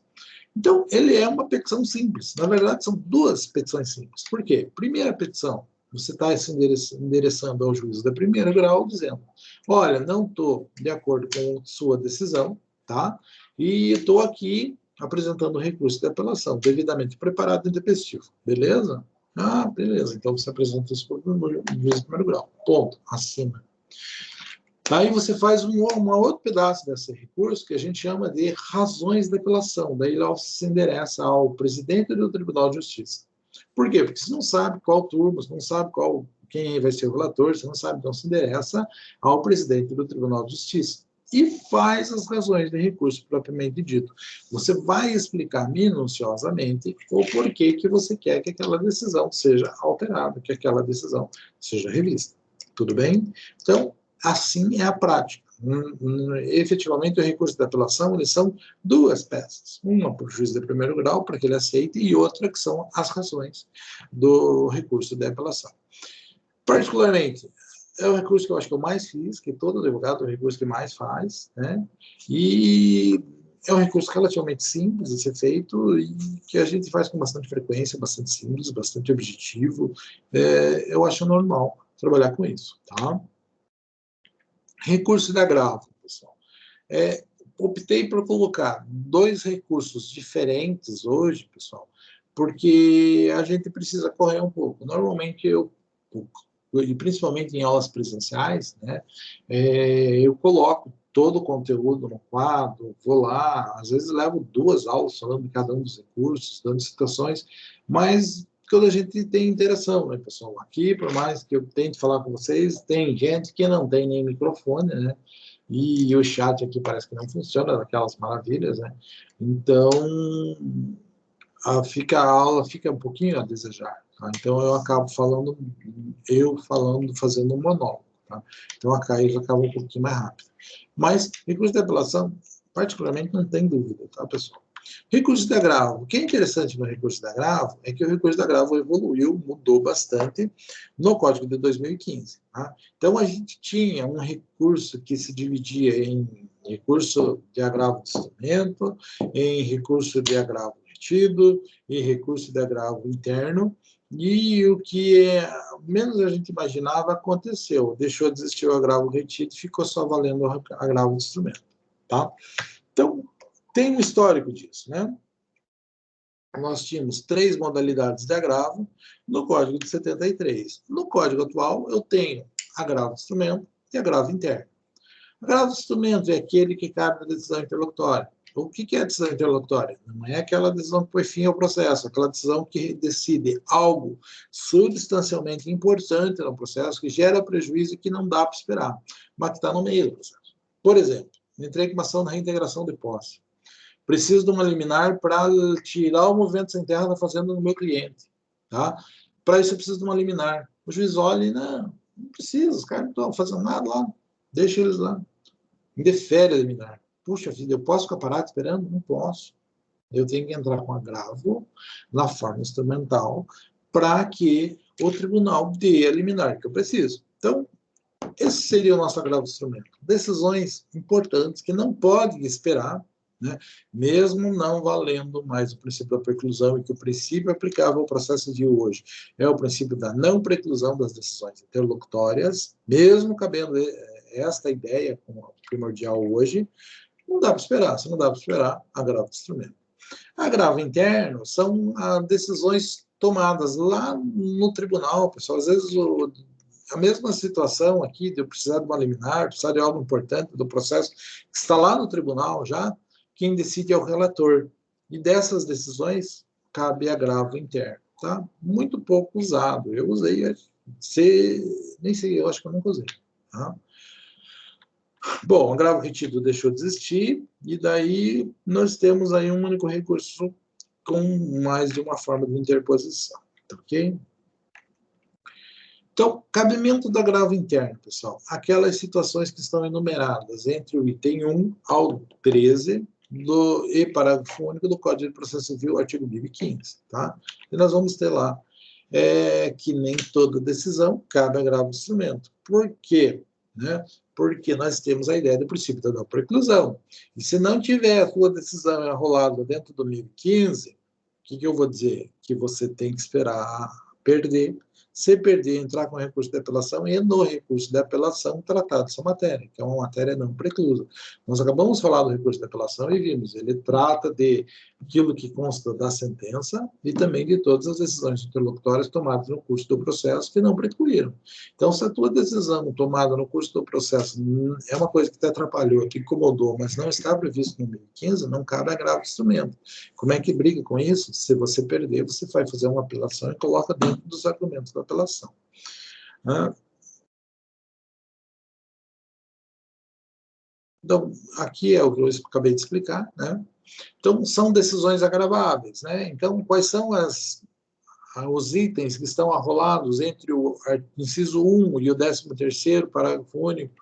[SPEAKER 1] Então, ele é uma petição simples. Na verdade, são duas petições simples. Por quê? Primeira petição, você está se endereçando ao juiz de primeiro grau, dizendo, olha, não estou de acordo com sua decisão, tá? E estou aqui apresentando o recurso de apelação, devidamente preparado e intempestivo. Beleza? Ah, beleza. Então, você apresenta isso para o juiz de primeiro grau. Ponto. Acima. Aí você faz um outro pedaço desse recurso que a gente chama de razões da apelação. Daí ele se endereça ao presidente do Tribunal de Justiça. Por quê? Porque você não sabe qual turma, você não sabe quem vai ser o relator, você não sabe, então se endereça ao presidente do Tribunal de Justiça e faz as razões de recurso propriamente dito. Você vai explicar minuciosamente o porquê que você quer que aquela decisão seja alterada, que aquela decisão seja revista. Tudo bem? Então, assim é a prática. Efetivamente, o recurso de apelação, eles são duas peças. Uma para o juiz de primeiro grau, para que ele aceite, e outra que são as razões do recurso de apelação. Particularmente, é o recurso que eu acho que eu mais fiz, que todo advogado é o recurso que mais faz, né? E é um recurso relativamente simples de ser feito e que a gente faz com bastante frequência, bastante simples, bastante objetivo. Eu acho normal trabalhar com isso, tá? Recurso de agravo, pessoal. Optei por colocar dois recursos diferentes hoje, pessoal, porque a gente precisa correr um pouco. Normalmente, e principalmente em aulas presenciais, né, eu coloco todo o conteúdo no quadro, vou lá, às vezes levo 2 aulas falando de cada um dos recursos, dando citações, mas quando a gente tem interação, né, pessoal? Aqui, por mais que eu tente falar com vocês, tem gente que não tem nem microfone, né? E o chat aqui parece que não funciona, daquelas maravilhas, né? Então, a aula fica um pouquinho a desejar. Tá? Então, eu acabo fazendo um monólogo. Tá? Então, a CAIF acaba um pouquinho mais rápido. Mas, recurso de apelação, particularmente, não tem dúvida, tá, pessoal? Recurso de agravo. O que é interessante no recurso de agravo é que o recurso de agravo evoluiu, mudou bastante no Código de 2015. Tá? Então, a gente tinha um recurso que se dividia em recurso de agravo de instrumento, em recurso de agravo retido e recurso de agravo interno, e o que menos a gente imaginava aconteceu. Deixou de existir o agravo retido e ficou só valendo o agravo de instrumento. Tá? Então, tem um histórico disso, né? Nós tínhamos 3 modalidades de agravo no Código de 73. No Código atual, eu tenho agravo de instrumento e agravo interno. Agravo de instrumento é aquele que cabe na decisão interlocutória. O que é a decisão interlocutória? Não é aquela decisão que põe fim ao processo, aquela decisão que decide algo substancialmente importante no processo, que gera prejuízo e que não dá para esperar, mas que está no meio do processo. Por exemplo, entrei com uma ação na reintegração de posse. Preciso de uma liminar para tirar o movimento sem terra da fazenda do meu cliente. Tá? Para isso, eu preciso de uma liminar. O juiz olha e não precisa, os caras não estão fazendo nada lá. Deixa eles lá. Indefere a liminar. Puxa vida, eu posso ficar parado esperando? Não posso. Eu tenho que entrar com agravo na forma instrumental para que o tribunal dê a liminar que eu preciso. Então, esse seria o nosso agravo instrumento. Decisões importantes que não podem esperar, né, mesmo não valendo mais o princípio da preclusão, e que o princípio aplicável ao processo de hoje é o princípio da não preclusão das decisões interlocutórias, mesmo cabendo esta ideia como primordial hoje, não dá para esperar. Se não dá para esperar, agravo de instrumento. Agravo interno são decisões tomadas lá no tribunal, pessoal. Às vezes a mesma situação aqui de eu precisar de uma liminar, precisar de algo importante do processo que está lá no tribunal já, quem decide é o relator. E dessas decisões, cabe agravo interno. Tá? Muito pouco usado. Eu usei, nem sei, eu acho que eu nunca usei. Tá? Bom, o agravo retido deixou de existir, e daí nós temos aí um único recurso com mais de uma forma de interposição, tá ok? Então, cabimento do agravo interno, pessoal. Aquelas situações que estão enumeradas entre o item 1 ao 13 e parágrafo único do Código de Processo Civil, artigo 1015, tá? E nós vamos ter lá que nem toda decisão cabe agravo do instrumento. Por quê? Né? Porque nós temos a ideia do princípio da não preclusão. E se não tiver a sua decisão enrolada dentro do 1015, o que eu vou dizer? Que você tem que esperar perder. Se perder, entrar com recurso de apelação e, no recurso de apelação, tratar dessa matéria, que é uma matéria não preclusa. Nós acabamos de falar do recurso de apelação e vimos, ele trata de aquilo que consta da sentença e também de todas as decisões interlocutórias tomadas no curso do processo que não precluíram. Então, se a tua decisão tomada no curso do processo é uma coisa que te atrapalhou, que incomodou, mas não está previsto no 1015, não cabe agravo de instrumento. Como é que briga com isso? Se você perder, você vai fazer uma apelação e coloca dentro dos argumentos da apelação. Então, aqui é o que eu acabei de explicar, né? Então, são decisões agraváveis, né? Então, quais são os itens que estão arrolados entre o inciso 1 e o 13º parágrafo único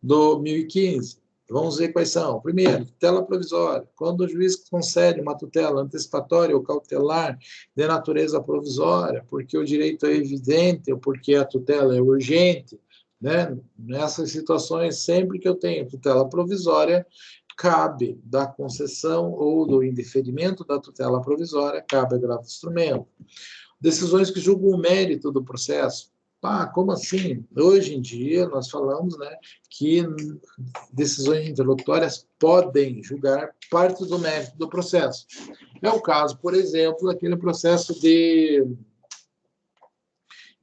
[SPEAKER 1] do 1015? Vamos ver quais são. Primeiro, tutela provisória. Quando o juiz concede uma tutela antecipatória ou cautelar de natureza provisória, porque o direito é evidente ou porque a tutela é urgente, né? Nessas situações, sempre que eu tenho tutela provisória, cabe da concessão ou do indeferimento da tutela provisória, cabe agravo de instrumento. Decisões que julgam o mérito do processo. Como assim? Hoje em dia, nós falamos, né, que decisões interlocutórias podem julgar parte do mérito do processo. É o caso, por exemplo, daquele processo de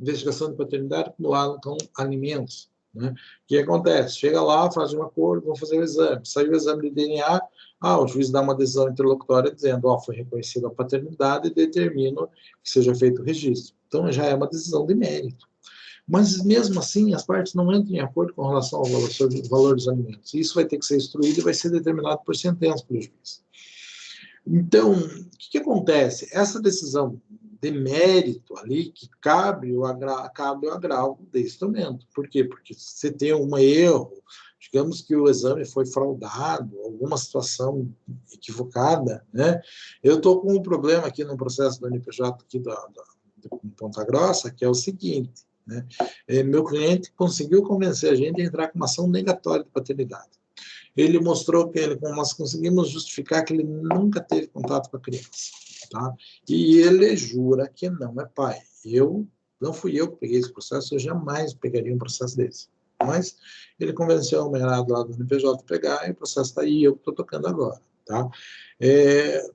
[SPEAKER 1] investigação de paternidade acumulada com alimentos. Né? O que acontece? Chega lá, faz um acordo, vão fazer o exame. Saiu o exame de DNA, o juiz dá uma decisão interlocutória dizendo, foi reconhecida a paternidade e determina que seja feito o registro. Então, já é uma decisão de mérito. Mas, mesmo assim, as partes não entram em acordo com relação ao valor dos alimentos. Isso vai ter que ser instruído e vai ser determinado por sentença pelo juiz. Então, o que acontece? Essa decisão de mérito ali, que cabe o agravo de instrumento. Por quê? Porque se tem um erro, digamos que o exame foi fraudado, alguma situação equivocada, né? Eu estou com um problema aqui no processo do NPJ aqui de Ponta Grossa, que é o seguinte, né? Meu cliente conseguiu convencer a gente a entrar com uma ação negatória de paternidade. Ele mostrou que nós conseguimos justificar que ele nunca teve contato com a criança. Tá? E ele jura que não é pai. Não fui eu que peguei esse processo, eu jamais pegaria um processo desse. Mas ele convenceu o mercado lá do NPJ a pegar, e o processo está aí, eu estou tocando agora. Tá?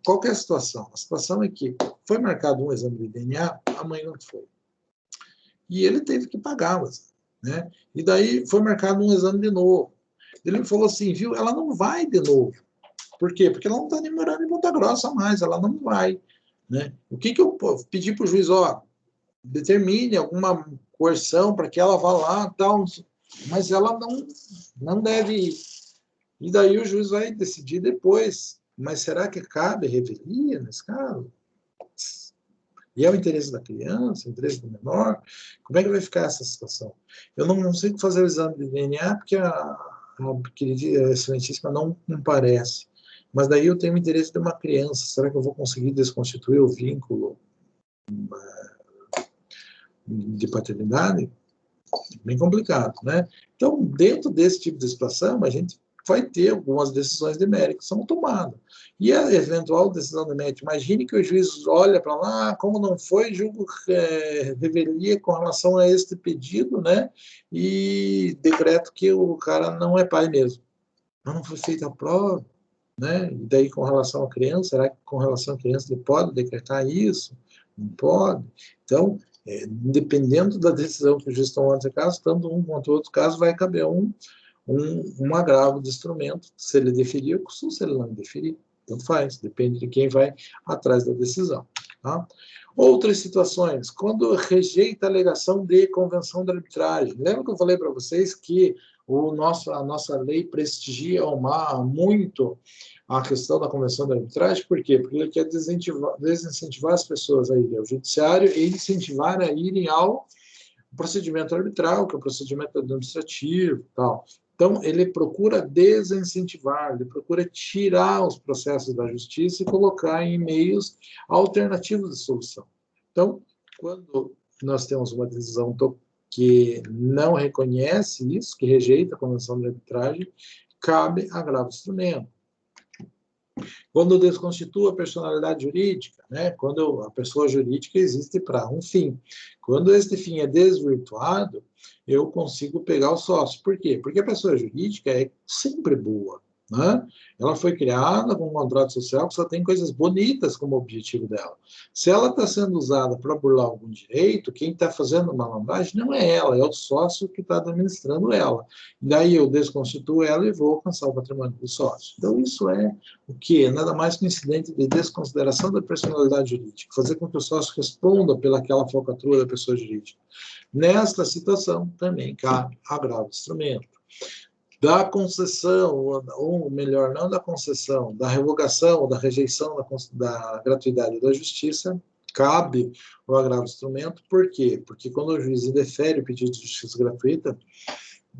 [SPEAKER 1] Qual que é a situação? A situação é que foi marcado um exame de DNA, a mãe não foi. E ele teve que pagar o exame. Né? E daí foi marcado um exame de novo. Ele falou assim, viu, ela não vai de novo. Por quê? Porque ela não está nem morando em Ponta Grossa mais, ela não vai. Né? O que eu pedi para o juiz? Determine alguma coerção para que ela vá lá, tal, mas ela não deve ir. E daí o juiz vai decidir depois. Mas será que cabe revelia nesse caso? E é o interesse da criança, o interesse do menor? Como é que vai ficar essa situação? Eu não consigo fazer o exame de DNA porque a querida excelentíssima não comparece. Mas daí eu tenho o interesse de uma criança. Será que eu vou conseguir desconstituir o vínculo de paternidade? Bem complicado, né? Então, dentro desse tipo de situação, a gente vai ter algumas decisões de mérito que são tomadas. E a eventual decisão de mérito, imagine que o juiz olha para lá, como não foi, julgo revelia com relação a este pedido, né? E decreto que o cara não é pai mesmo. Mas não foi feita a prova, né? E daí, com relação à criança, será que com relação à criança ele pode decretar isso? Não pode? Então, dependendo da decisão que o juiz tomou nesse caso, tanto um quanto o outro caso, vai caber um agravo de instrumento, se ele deferir ou se ele não deferir. Tanto faz, depende de quem vai atrás da decisão. Tá? Outras situações, quando rejeita a alegação de convenção de arbitragem. Lembra que eu falei para vocês que A nossa lei prestigia muito a questão da convenção da arbitragem, por quê? Porque ele quer desincentivar as pessoas a irem ao judiciário e incentivar a irem ao procedimento arbitral, que é o procedimento administrativo e tal. Então, ele procura desincentivar, ele procura tirar os processos da justiça e colocar em meios alternativos de solução. Então, quando nós temos uma decisão que não reconhece isso, que rejeita a convenção de arbitragem, cabe agravo de instrumento. Quando desconstitua a personalidade jurídica, né? Quando a pessoa jurídica existe para um fim. Quando este fim é desvirtuado, eu consigo pegar o sócio. Por quê? Porque a pessoa jurídica é sempre boa, né? Ela foi criada com um contrato social que só tem coisas bonitas como objetivo dela. Se ela está sendo usada para burlar algum direito, quem está fazendo malandragem não é ela, é o sócio que está administrando ela. Daí eu desconstituo ela e vou alcançar o patrimônio do sócio. Então, isso é o que? Nada mais que um incidente de desconsideração da personalidade jurídica, fazer com que o sócio responda pelaquela falcatrua da pessoa jurídica. Nesta situação, também cabe agravo de instrumento. Da concessão, ou melhor, não da concessão, da revogação ou da rejeição da gratuidade da justiça, cabe o agravo de instrumento. Por quê? Porque quando o juiz indefere o pedido de justiça gratuita,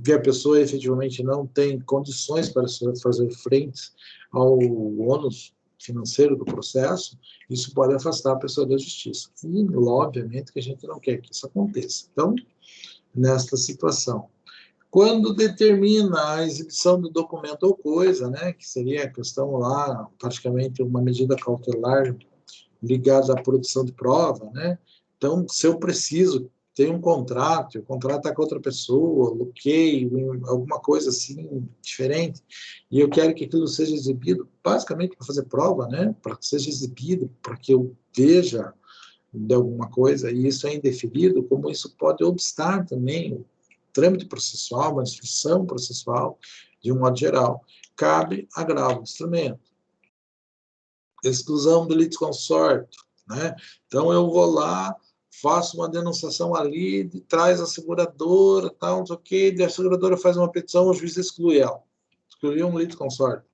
[SPEAKER 1] que a pessoa efetivamente não tem condições para fazer frente ao ônus financeiro do processo, isso pode afastar a pessoa da justiça. E, obviamente, que a gente não quer que isso aconteça. Então, nesta situação, quando determina a exibição do documento ou coisa, né, que seria a questão lá, praticamente uma medida cautelar ligada à produção de prova, né? Então, se eu preciso, tem um contrato, o contrato está com outra pessoa, bloqueio, alguma coisa assim, diferente, e eu quero que aquilo seja exibido, basicamente para fazer prova, né? Para que seja exibido, para que eu veja de alguma coisa, e isso é indeferido, como isso pode obstar também o trâmite processual, uma instrução processual, de um modo geral. Cabe agravo de instrumento. Exclusão do litisconsorte, né? Então, eu vou lá, faço uma denunciação ali, traz a seguradora, tal, não sei o quê, e a seguradora faz uma petição, o juiz exclui ela. Excluiu um litisconsorte.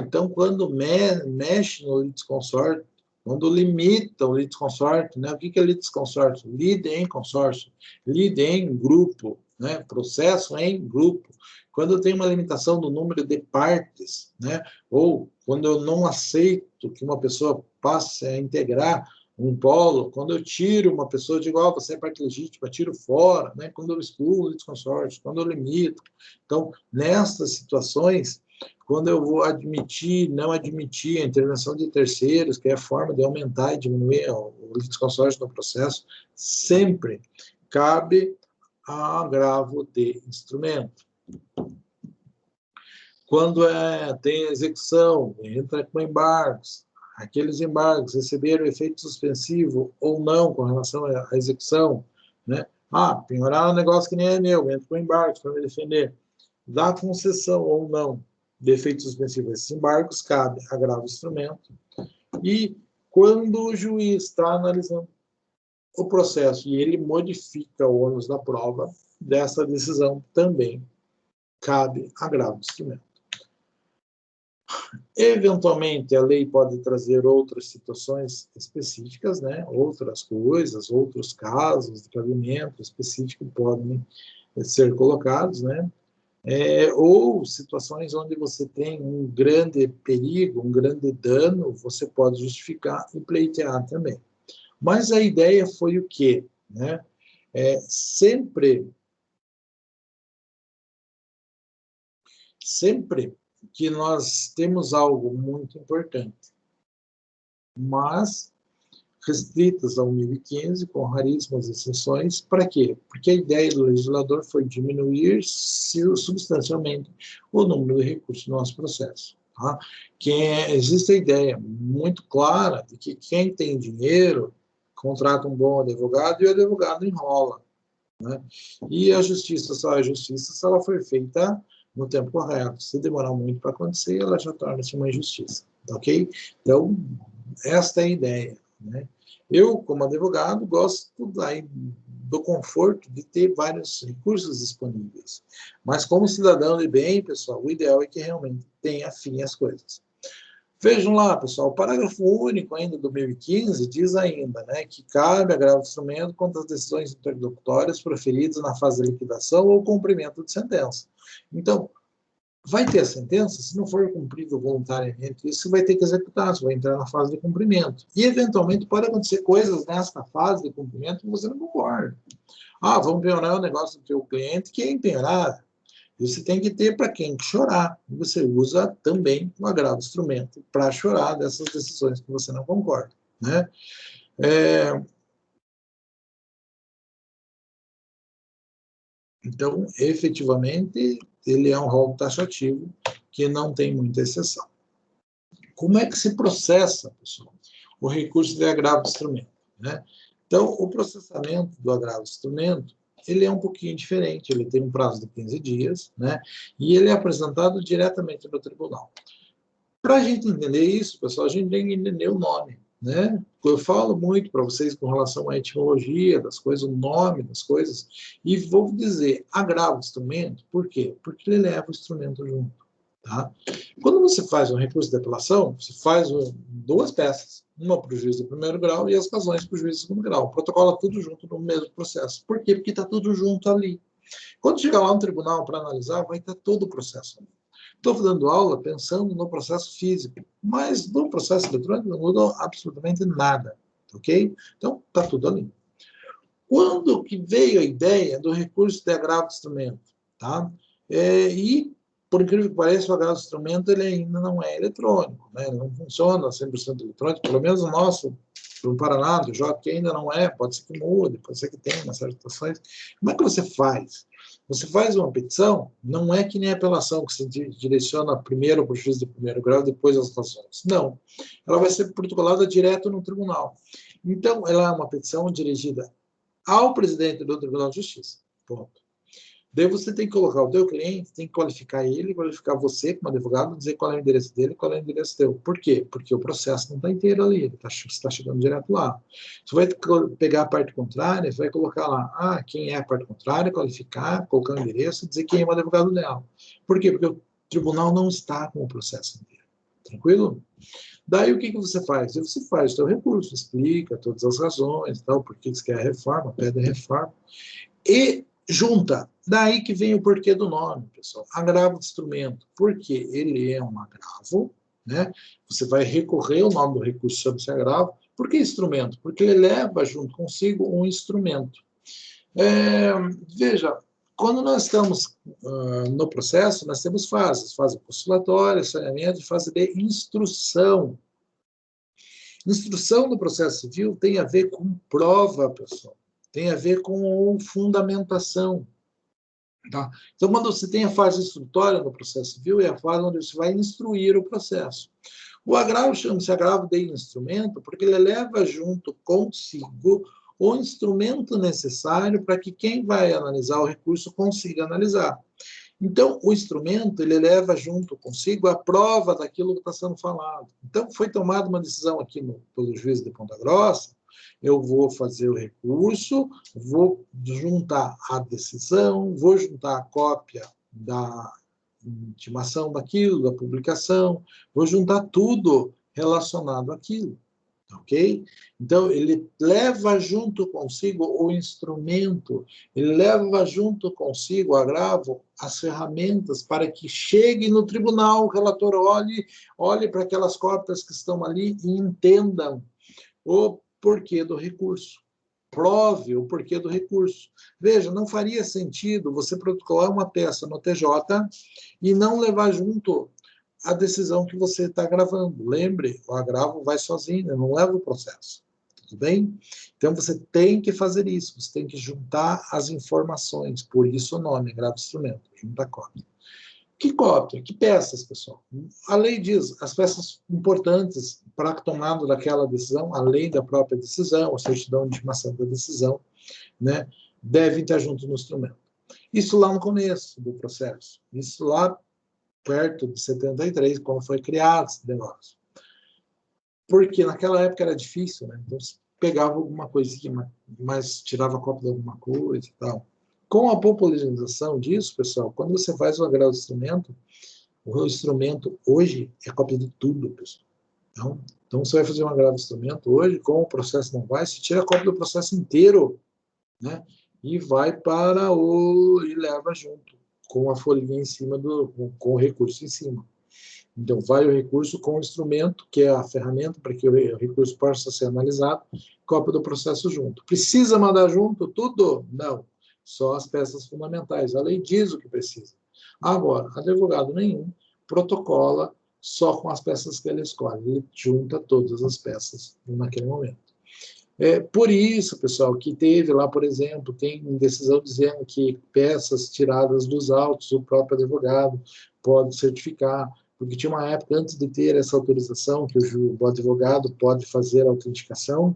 [SPEAKER 1] Então, quando mexe no litisconsorte, quando limita o litisconsorte, né? O que é litisconsorte? Lide em consórcio, lide em grupo, né? Processo em grupo. Quando eu tenho uma limitação do número de partes, né? Ou quando eu não aceito que uma pessoa passe a integrar um polo, quando eu tiro uma pessoa, digo, você é parte legítima, tiro fora, né? Quando eu excluo o litisconsórcio, quando eu limito. Então, nessas situações, quando eu vou admitir, não admitir a intervenção de terceiros, que é a forma de aumentar e diminuir o litisconsórcio no processo, sempre cabe agravo de instrumento. Quando tem execução, entra com embargos, aqueles embargos receberam efeito suspensivo ou não com relação à execução, né? Penhorar um negócio que nem é meu, entra com embargos para me defender. Dá concessão ou não de efeito suspensivo a esses embargos, cabe agravo de instrumento. E quando o juiz está analisando o processo e ele modifica o ônus da prova dessa decisão, também cabe agravo de instrumento. Eventualmente, a lei pode trazer outras situações específicas, né? Outras coisas, outros casos de cabimento específico podem ser colocados, né? Ou situações onde você tem um grande perigo, um grande dano, você pode justificar e pleitear também. Mas a ideia foi o quê? Né? Sempre que nós temos algo muito importante, mas restritas ao 1015, com raríssimas exceções. Para quê? Porque a ideia do legislador foi diminuir substancialmente o número de recursos no nosso processo. Tá? Existe a ideia muito clara de que quem tem dinheiro contrata um bom advogado e o advogado enrola. Né? E a justiça só é justiça se ela for feita no tempo correto. Se demorar muito para acontecer, ela já torna-se uma injustiça. Ok? Então, esta é a ideia. Né? Eu, como advogado, gosto daí do conforto de ter vários recursos disponíveis. Mas como cidadão de bem, pessoal, o ideal é que realmente tenha fim às coisas. Vejam lá, pessoal, o parágrafo único ainda do 2015 diz ainda, né, que cabe agravo de instrumento contra as decisões interlocutórias proferidas na fase de liquidação ou cumprimento de sentença. Então, vai ter a sentença, se não for cumprido voluntariamente, isso vai ter que executar, você vai entrar na fase de cumprimento. E, eventualmente, pode acontecer coisas nesta fase de cumprimento que você não concorda. Ah, vamos penhorar o negócio do teu cliente, que é impenhorável. Você tem que ter para quem chorar. Você usa também um agravo de instrumento para chorar dessas decisões que você não concorda, né? Então, efetivamente, ele é um rol taxativo que não tem muita exceção. Como é que se processa, pessoal, o recurso de agravo de instrumento, né? Então, o processamento do agravo de instrumento, ele é um pouquinho diferente, ele tem um prazo de 15 dias, né? E ele é apresentado diretamente no tribunal. Para a gente entender isso, pessoal, a gente tem que entender o nome, né? Eu falo muito para vocês com relação à etimologia das coisas, o nome das coisas, e vou dizer agravo de instrumento, por quê? Porque ele leva o instrumento junto, tá? Quando você faz um recurso de apelação, você faz duas peças, uma para o juiz de primeiro grau e as razões para o juiz de segundo grau. Protocola tudo junto no mesmo processo. Por quê? Porque está tudo junto ali. Quando chegar lá no tribunal para analisar, vai ter todo o processo ali. Estou dando aula pensando no processo físico, mas no processo eletrônico não muda absolutamente nada, ok? Então, está tudo ali. Quando que veio a ideia do recurso de agravo de instrumento? Tá? E, por incrível que pareça, o agravo de instrumento ele ainda não é eletrônico, né? Ele não funciona 100% eletrônico, pelo menos o nosso, do Paraná, do JOC, ainda não é, pode ser que mude, pode ser que tenha uma série de situações. Como é que você faz? Você faz uma petição, não é que nem a apelação, que se direciona primeiro para o juiz de primeiro grau, depois as razões. Não. Ela vai ser protocolada direto no tribunal. Então, ela é uma petição dirigida ao presidente do Tribunal de Justiça. Ponto. Daí você tem que colocar o teu cliente, tem que qualificar ele, qualificar você como advogado, dizer qual é o endereço dele, qual é o endereço teu. Por quê? Porque o processo não está inteiro ali, você está chegando direto lá. Você vai pegar a parte contrária, você vai colocar lá, quem é a parte contrária, qualificar, colocar o endereço, dizer quem é o advogado dela. Por quê? Porque o tribunal não está com o processo inteiro. Tranquilo? Daí o que você faz? Você faz o seu recurso, explica todas as razões, tal, por que você quer a reforma, pede a reforma, e junta. Daí que vem o porquê do nome, pessoal. Agravo de instrumento. Porque ele é um agravo, né? Você vai recorrer ao nome do recurso sobre esse agravo. Por que instrumento? Porque ele leva junto consigo um instrumento. Veja, quando nós estamos no processo, nós temos fases. Fase postulatória, saneamento e fase de instrução. Instrução no processo civil tem a ver com prova, pessoal. Tem a ver com fundamentação. Tá? Então, quando você tem a fase instrutória no processo civil, é a fase onde você vai instruir o processo. O agravo chama-se agravo de instrumento porque ele leva junto consigo o instrumento necessário para que quem vai analisar o recurso consiga analisar. Então, o instrumento, ele leva junto consigo a prova daquilo que está sendo falado. Então, foi tomada uma decisão aqui pelo juiz de Ponta Grossa, eu vou fazer o recurso, vou juntar a decisão, vou juntar a cópia da intimação daquilo, da publicação, vou juntar tudo relacionado àquilo. Ok? Então, ele leva junto consigo o instrumento, ele leva junto consigo o agravo, as ferramentas para que chegue no tribunal, o relator olhe para aquelas cópias que estão ali e entendam o porquê do recurso. Prove o porquê do recurso. Veja, não faria sentido você protocolar uma peça no TJ e não levar junto a decisão que você está gravando. Lembre, o agravo vai sozinho, não leva o processo. Tudo bem? Então, você tem que fazer isso, você tem que juntar as informações, por isso o nome, agravo de instrumento, junta a cópia. Que cópia? Que peças, pessoal? A lei diz, as peças importantes para a tomada daquela decisão, além da própria decisão, a certidão de intimação da decisão, né, devem estar junto no instrumento. Isso lá no começo do processo, isso lá perto de 73, quando foi criado esse negócio. Porque naquela época era difícil, né? Então, pegava alguma coisinha, mas tirava cópia de alguma coisa e tal. Com a popularização disso, pessoal, quando você faz um agravo de instrumento, o instrumento hoje é cópia de tudo, pessoal. Então você vai fazer um agravo de instrumento hoje, com o processo não vai, você tira a cópia do processo inteiro, né? E vai e leva junto, com a folhinha em cima, com o recurso em cima. Então, vai o recurso com o instrumento, que é a ferramenta para que o recurso possa ser analisado, cópia do processo junto. Precisa mandar junto tudo? Não. Só as peças fundamentais. A lei diz o que precisa. Agora, advogado nenhum protocola só com as peças que ele escolhe. Ele junta todas as peças naquele momento. Por isso, pessoal, que teve lá, por exemplo, tem decisão dizendo que peças tiradas dos autos, o próprio advogado pode certificar, porque tinha uma época, antes de ter essa autorização, que o advogado pode fazer a autenticação,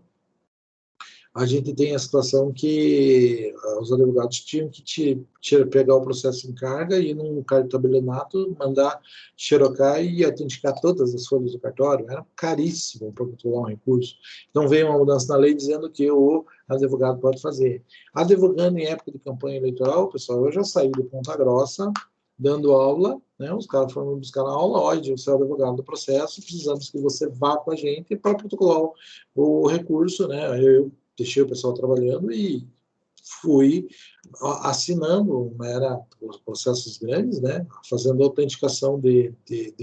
[SPEAKER 1] a gente tem a situação que os advogados tinham que pegar o processo em carga e num cartabelionato mandar xerocar e autenticar todas as folhas do cartório. Era caríssimo para controlar um recurso. Então veio uma mudança na lei dizendo que o advogado pode fazer. Advogando em época de campanha eleitoral, pessoal, eu já saí de Ponta Grossa dando aula, né? Os caras foram me buscar na aula, olha, você é o advogado do processo, precisamos que você vá com a gente para protocolar o recurso, né? Eu deixei o pessoal trabalhando e fui assinando, era processos grandes, né, fazendo autenticação de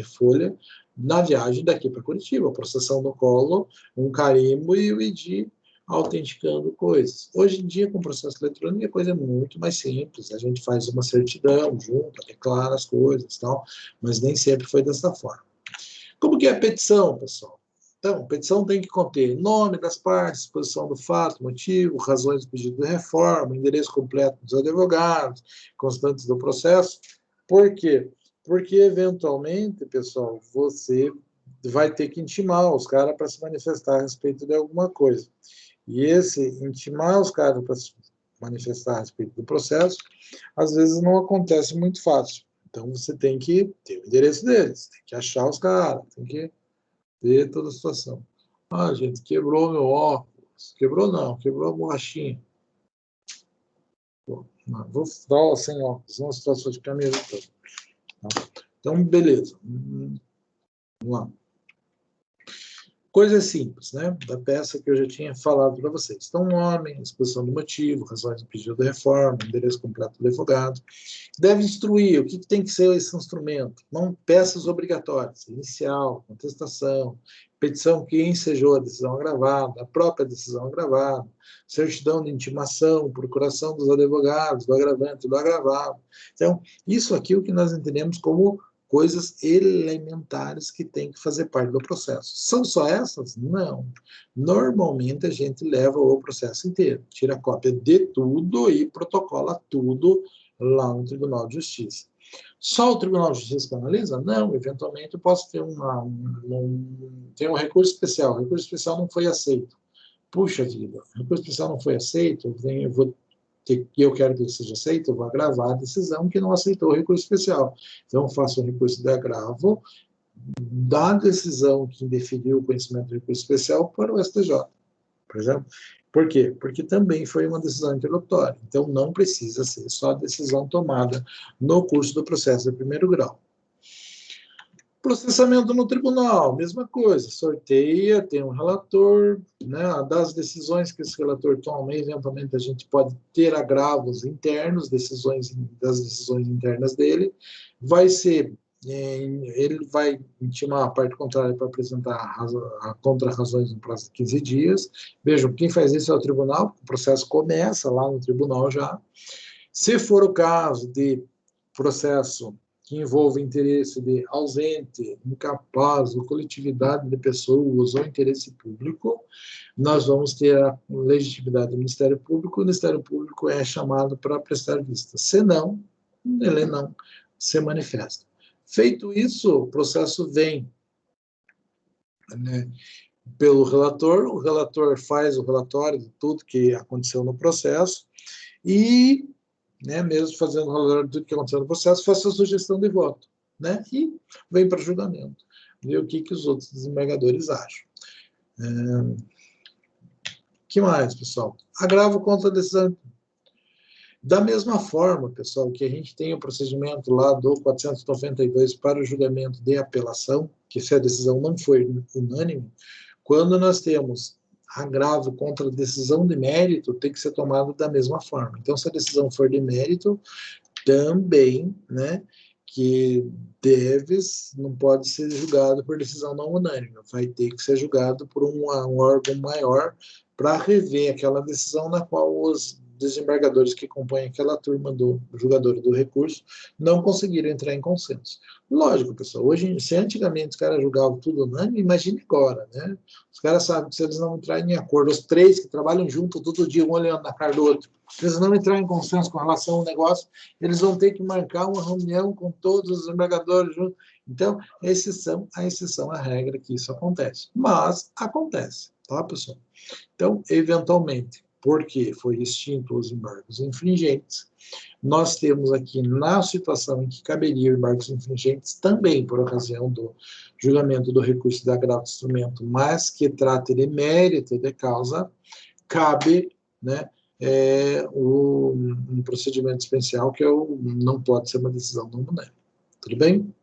[SPEAKER 1] folha na viagem daqui para Curitiba, processão no colo, um carimbo e o ID autenticando coisas. Hoje em dia, com processo eletrônico, a coisa é muito mais simples, a gente faz uma certidão junto, declara as coisas e tal, mas nem sempre foi dessa forma. Como que é a petição, pessoal? Então, a petição tem que conter nome das partes, exposição do fato, motivo, razões do pedido de reforma, endereço completo dos advogados, constantes do processo. Por quê? Porque, eventualmente, pessoal, você vai ter que intimar os caras para se manifestar a respeito de alguma coisa. E intimar os caras para se manifestar a respeito do processo, às vezes não acontece muito fácil. Então, você tem que ter o endereço deles, tem que achar os caras, tem que ver toda a situação. Ah, gente, quebrou meu óculos. Quebrou não, quebrou a borrachinha. Bom, não, vou dar sem óculos, uma situação de camisa toda. Então, beleza. Vamos lá. Coisa simples, né? Da peça que eu já tinha falado para vocês. Então, nome, exposição do motivo, razões do pedido de reforma, endereço completo do advogado. Deve instruir o que tem que ser esse instrumento. Não peças obrigatórias, inicial, contestação, petição que ensejou a decisão agravada, a própria decisão agravada, certidão de intimação, procuração dos advogados, do agravante e do agravado. Então, isso aqui é o que nós entendemos como coisas elementares que tem que fazer parte do processo. São só essas? Não. Normalmente a gente leva o processo inteiro, tira cópia de tudo e protocola tudo lá no Tribunal de Justiça. Só o Tribunal de Justiça que analisa? Não, eventualmente eu posso ter tem um recurso especial. O recurso especial não foi aceito. Puxa vida, o recurso especial não foi aceito, eu quero que ele seja aceito, eu vou agravar a decisão que não aceitou o recurso especial. Então, eu faço um recurso de agravo da decisão que indeferiu o conhecimento do recurso especial para o STJ, por exemplo. Por quê? Porque também foi uma decisão interlocutória. Então, não precisa ser só a decisão tomada no curso do processo de primeiro grau. Processamento no tribunal, mesma coisa, sorteia, tem um relator, né, das decisões que esse relator toma, eventualmente a gente pode ter agravos internos, das decisões internas dele, ele vai intimar a parte contrária para apresentar contra-razões no prazo de 15 dias. Vejam, quem faz isso é o tribunal, o processo começa lá no tribunal já. Se for o caso de processo que envolve interesse de ausente, incapaz, ou coletividade de pessoas, ou interesse público, nós vamos ter a legitimidade do Ministério Público, o Ministério Público é chamado para prestar vista. Se não, ele não se manifesta. Feito isso, o processo vem, né, pelo relator, o relator faz o relatório de tudo que aconteceu no processo e, né, mesmo fazendo o relatório de tudo que aconteceu no processo, faz a sugestão de voto, né, e vem para julgamento, ver o que os outros desembargadores acham. que mais, pessoal? Agravo contra a decisão. Da mesma forma, pessoal, que a gente tem o procedimento lá do 492 para o julgamento de apelação, que se a decisão não for unânime, quando nós temos agravo contra a decisão de mérito, tem que ser tomado da mesma forma. Então, se a decisão for de mérito, também, né, que não pode ser julgado por decisão não unânime, vai ter que ser julgado por um órgão maior para rever aquela decisão na qual os desembargadores que compõem aquela turma do julgador do recurso não conseguiram entrar em consenso. Lógico, pessoal, hoje, se antigamente os caras julgavam tudo unânime, imagine agora, né? Os caras sabem que se eles não entrarem em acordo, os três que trabalham junto todo dia, um olhando na cara do outro, se eles não entrarem em consenso com relação ao negócio, eles vão ter que marcar uma reunião com todos os desembargadores juntos. Então, a exceção à regra que isso acontece. Mas acontece, tá, pessoal? Então, eventualmente, porque foi extinto os embargos infringentes, nós temos aqui, na situação em que caberia embargos infringentes, também por ocasião do julgamento do recurso de agravo de instrumento, mas que trata de mérito de causa, cabe, né, um procedimento especial que não pode ser uma decisão não unânime. Tudo bem?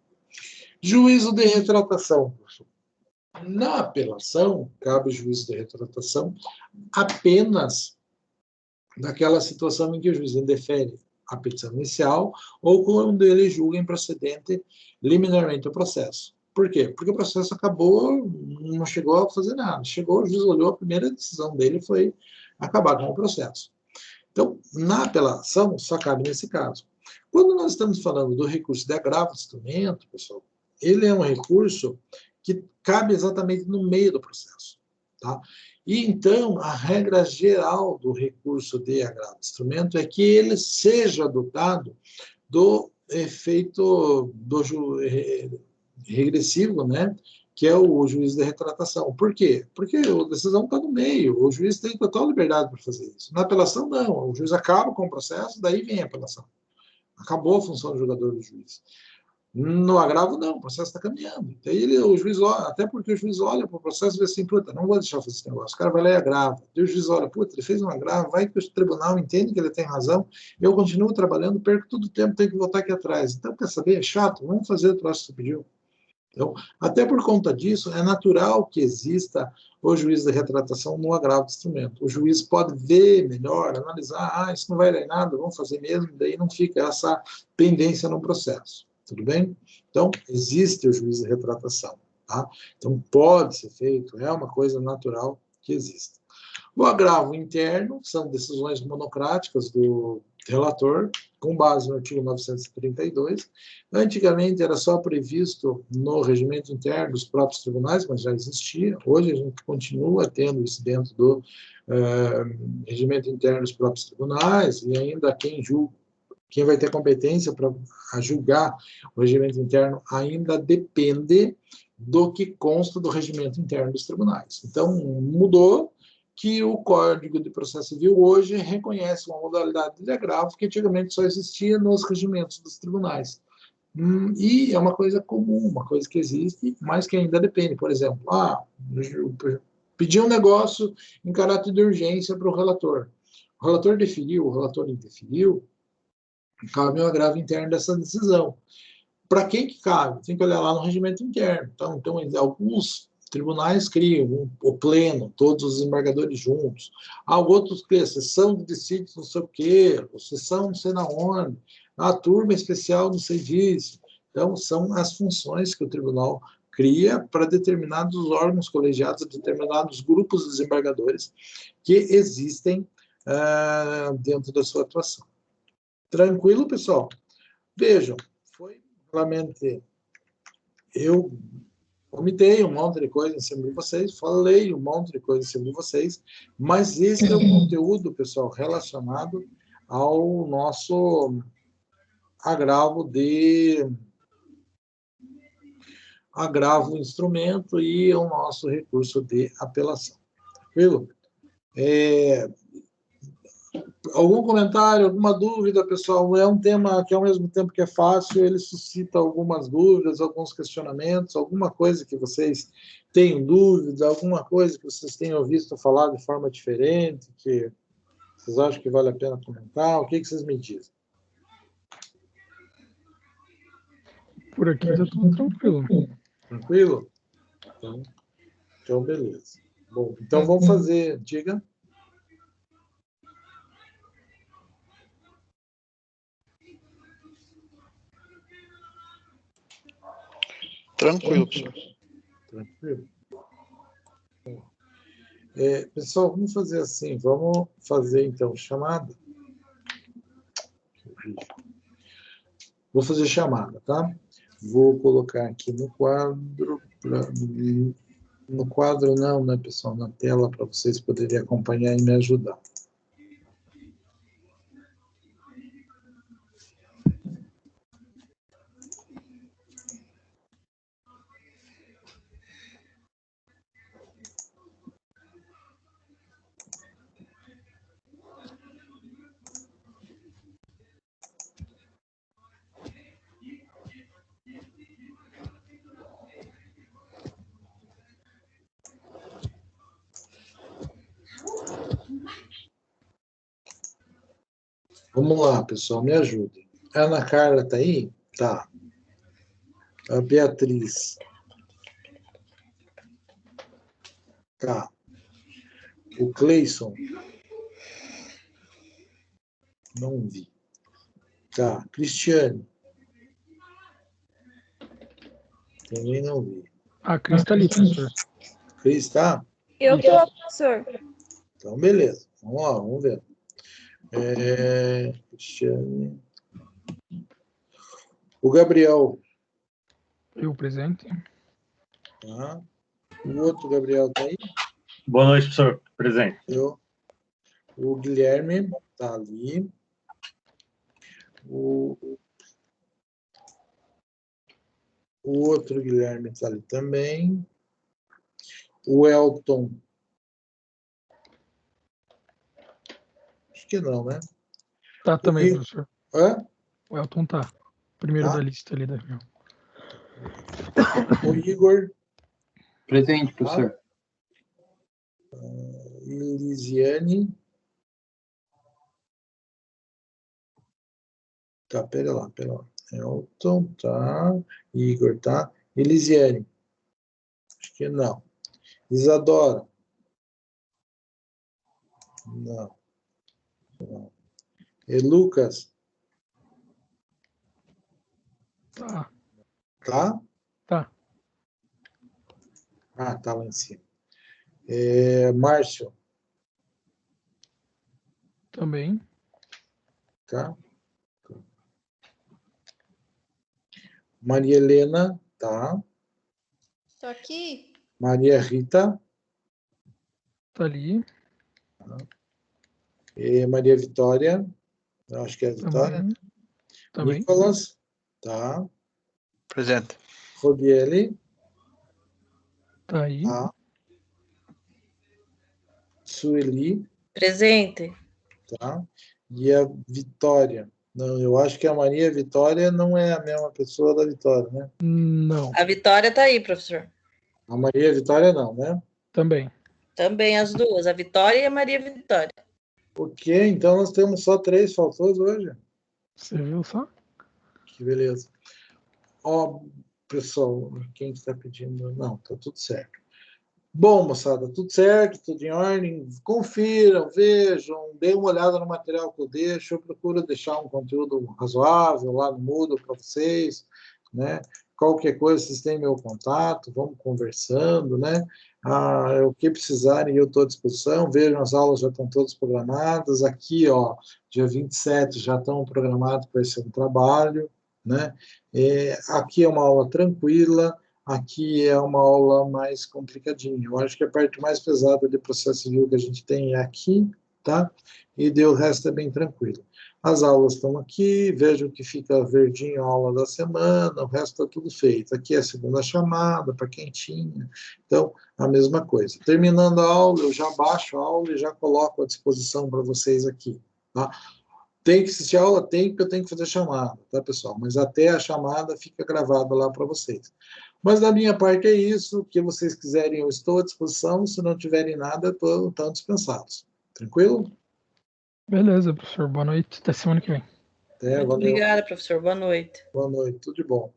[SPEAKER 1] Juízo de retratação. Na apelação, cabe o juízo de retratação apenas naquela situação em que o juiz indefere a petição inicial ou quando ele julga improcedente liminarmente o processo. Por quê? Porque o processo acabou, não chegou a fazer nada. Chegou, o juiz olhou, a primeira decisão dele foi acabar com o processo. Então, na apelação, só cabe nesse caso. Quando nós estamos falando do recurso de agravo de instrumento, pessoal, ele é um recurso que cabe exatamente no meio do processo, tá? E, então, a regra geral do recurso de agravo de instrumento é que ele seja dotado do efeito regressivo, né? Que é o juiz de retratação. Por quê? Porque a decisão está no meio, o juiz tem total liberdade para fazer isso. Na apelação, não, o juiz acaba com o processo, daí vem a apelação. Acabou a função do julgador do juiz. No agravo, não, o processo está caminhando. Daí o juiz olha, até porque o juiz olha para o processo e vê assim, puta, não vou deixar fazer esse negócio. O cara vai lá e agrava. Daí o juiz olha, puta, ele fez um agravo, vai que o tribunal entende que ele tem razão, eu continuo trabalhando, perco todo o tempo, tenho que voltar aqui atrás. Então, quer saber? É chato, vamos fazer o troço que você pediu. Então, até por conta disso, é natural que exista o juiz de retratação no agravo de instrumento. O juiz pode ver melhor, analisar, isso não vai dar em nada, vamos fazer mesmo, daí não fica essa pendência no processo. Tudo bem? Então, existe o juiz de retratação, tá? Então, pode ser feito, é uma coisa natural que existe. O agravo interno são decisões monocráticas do relator, com base no artigo 932. Antigamente era só previsto no regimento interno dos próprios tribunais, mas já existia. Hoje a gente continua tendo isso dentro do regimento interno dos próprios tribunais, e ainda quem vai ter competência para julgar o regimento interno ainda depende do que consta do regimento interno dos tribunais. Então, mudou que o Código de Processo Civil hoje reconhece uma modalidade de agravo que antigamente só existia nos regimentos dos tribunais. E é uma coisa comum, uma coisa que existe, mas que ainda depende. Por exemplo, pedir um negócio em caráter de urgência para o relator. O relator deferiu, o relator interferiu, cabe um agravo interno dessa decisão. Para quem que cabe? Tem que olhar lá no regimento interno. Então alguns tribunais criam o pleno, todos os desembargadores juntos. Há outros que sessão de dissídios não sei o quê, sessão não sei na onde, a turma especial não sei disso. Então, são as funções que o tribunal cria para determinados órgãos colegiados, determinados grupos de desembargadores que existem dentro da sua atuação. Tranquilo, pessoal? Vejam, foi realmente... Eu comentei um monte de coisa em cima de vocês, falei um monte de coisa em cima de vocês, mas esse é o conteúdo, pessoal, relacionado ao nosso agravo instrumento e ao nosso recurso de apelação. Tranquilo? Algum comentário, alguma dúvida, pessoal? É um tema que, ao mesmo tempo que é fácil, ele suscita algumas dúvidas, alguns questionamentos, alguma coisa que vocês tenham dúvida, alguma coisa que vocês tenham visto falar de forma diferente, que vocês acham que vale a pena comentar? O que vocês me dizem?
[SPEAKER 3] Por aqui está tudo tranquilo.
[SPEAKER 1] Tranquilo? Então, beleza. Bom, então vamos fazer, diga.
[SPEAKER 4] Tranquilo, professor.
[SPEAKER 1] Tranquilo. Pessoal, vamos fazer assim, vamos fazer então chamada. Vou fazer chamada, tá? Vou colocar aqui no quadro, no quadro não, né, pessoal? Na tela, para vocês poderem acompanhar e me ajudar. Vamos lá, pessoal, me ajudem. A Ana Carla está aí? Tá. A Beatriz. Tá. O Cleison. Não vi. Tá. Cristiane. Também não vi.
[SPEAKER 3] A Cris está ali, professor.
[SPEAKER 1] Cris, tá?
[SPEAKER 2] Eu tô, professor.
[SPEAKER 1] Então, beleza. Vamos lá, vamos ver. Cristiane. O Gabriel.
[SPEAKER 3] Eu presente.
[SPEAKER 1] Tá. O outro Gabriel está aí?
[SPEAKER 5] Boa noite, professor. Presente.
[SPEAKER 1] O Guilherme está ali. O outro Guilherme está ali também. O Elton. Acho que não, né?
[SPEAKER 3] Tá também, professor.
[SPEAKER 1] Hã?
[SPEAKER 3] O Elton tá. Primeiro
[SPEAKER 1] Tá.
[SPEAKER 3] da lista ali da reunião.
[SPEAKER 1] O Igor.
[SPEAKER 6] Presente, professor.
[SPEAKER 1] Elisiane. Tá, pera lá. Elton, tá. Igor, tá. Elisiane. Acho que não. Isadora. Não. E Lucas.
[SPEAKER 3] Tá.
[SPEAKER 1] Tá?
[SPEAKER 3] Tá.
[SPEAKER 1] Ah, tá lá em cima. Márcio.
[SPEAKER 3] Também.
[SPEAKER 1] Tá? Maria Helena, tá?
[SPEAKER 7] Tô aqui.
[SPEAKER 1] Maria Rita.
[SPEAKER 3] Tá ali.
[SPEAKER 1] Maria Vitória. Eu acho que é a Vitória.
[SPEAKER 3] Também.
[SPEAKER 1] Nicolas, tá?
[SPEAKER 4] Presente.
[SPEAKER 1] Robiele,
[SPEAKER 3] Tá aí.
[SPEAKER 1] tá? Sueli,
[SPEAKER 2] Presente.
[SPEAKER 1] tá? E a Vitória. Não, eu acho que a Maria Vitória não é a mesma pessoa da Vitória, né?
[SPEAKER 3] Não.
[SPEAKER 2] A Vitória tá aí, professor.
[SPEAKER 1] A Maria Vitória não, né?
[SPEAKER 3] Também.
[SPEAKER 2] Também as duas, a Vitória e a Maria Vitória.
[SPEAKER 1] Ok, então nós temos só 3 faltosos hoje.
[SPEAKER 3] Você viu só?
[SPEAKER 1] Que beleza. Ó, pessoal, quem está pedindo? Não, tá tudo certo. Bom, moçada, tudo certo, tudo em ordem. Confiram, vejam, deem uma olhada no material que eu deixo. Eu procuro deixar um conteúdo razoável lá no Moodle para vocês, né? Qualquer coisa, vocês têm meu contato, vamos conversando, né? O que precisarem, eu estou à disposição. Vejam, as aulas já estão todas programadas. Aqui, ó, dia 27 já estão programados para esse trabalho, né? Aqui é uma aula tranquila. Aqui é uma aula mais complicadinha. Eu acho que a parte mais pesada de processo civil que a gente tem é aqui, tá? E o resto é bem tranquilo. As aulas estão aqui, vejam que fica verdinho a aula da semana, o resto está tudo feito. Aqui é a segunda chamada, para quem tinha. Então, a mesma coisa. Terminando a aula, eu já baixo a aula e já coloco à disposição para vocês aqui, Tá? Tem que assistir a aula? Tem, porque eu tenho que fazer chamada, tá, pessoal? Mas até a chamada fica gravada lá para vocês. Mas da minha parte é isso. O que vocês quiserem, eu estou à disposição. Se não tiverem nada, estão dispensados. Tranquilo?
[SPEAKER 3] Beleza, professor. Boa noite. Até semana que vem.
[SPEAKER 1] Até,
[SPEAKER 2] Muito
[SPEAKER 1] valeu.
[SPEAKER 2] obrigada, professor. Boa noite.
[SPEAKER 1] Boa noite. Tudo de bom.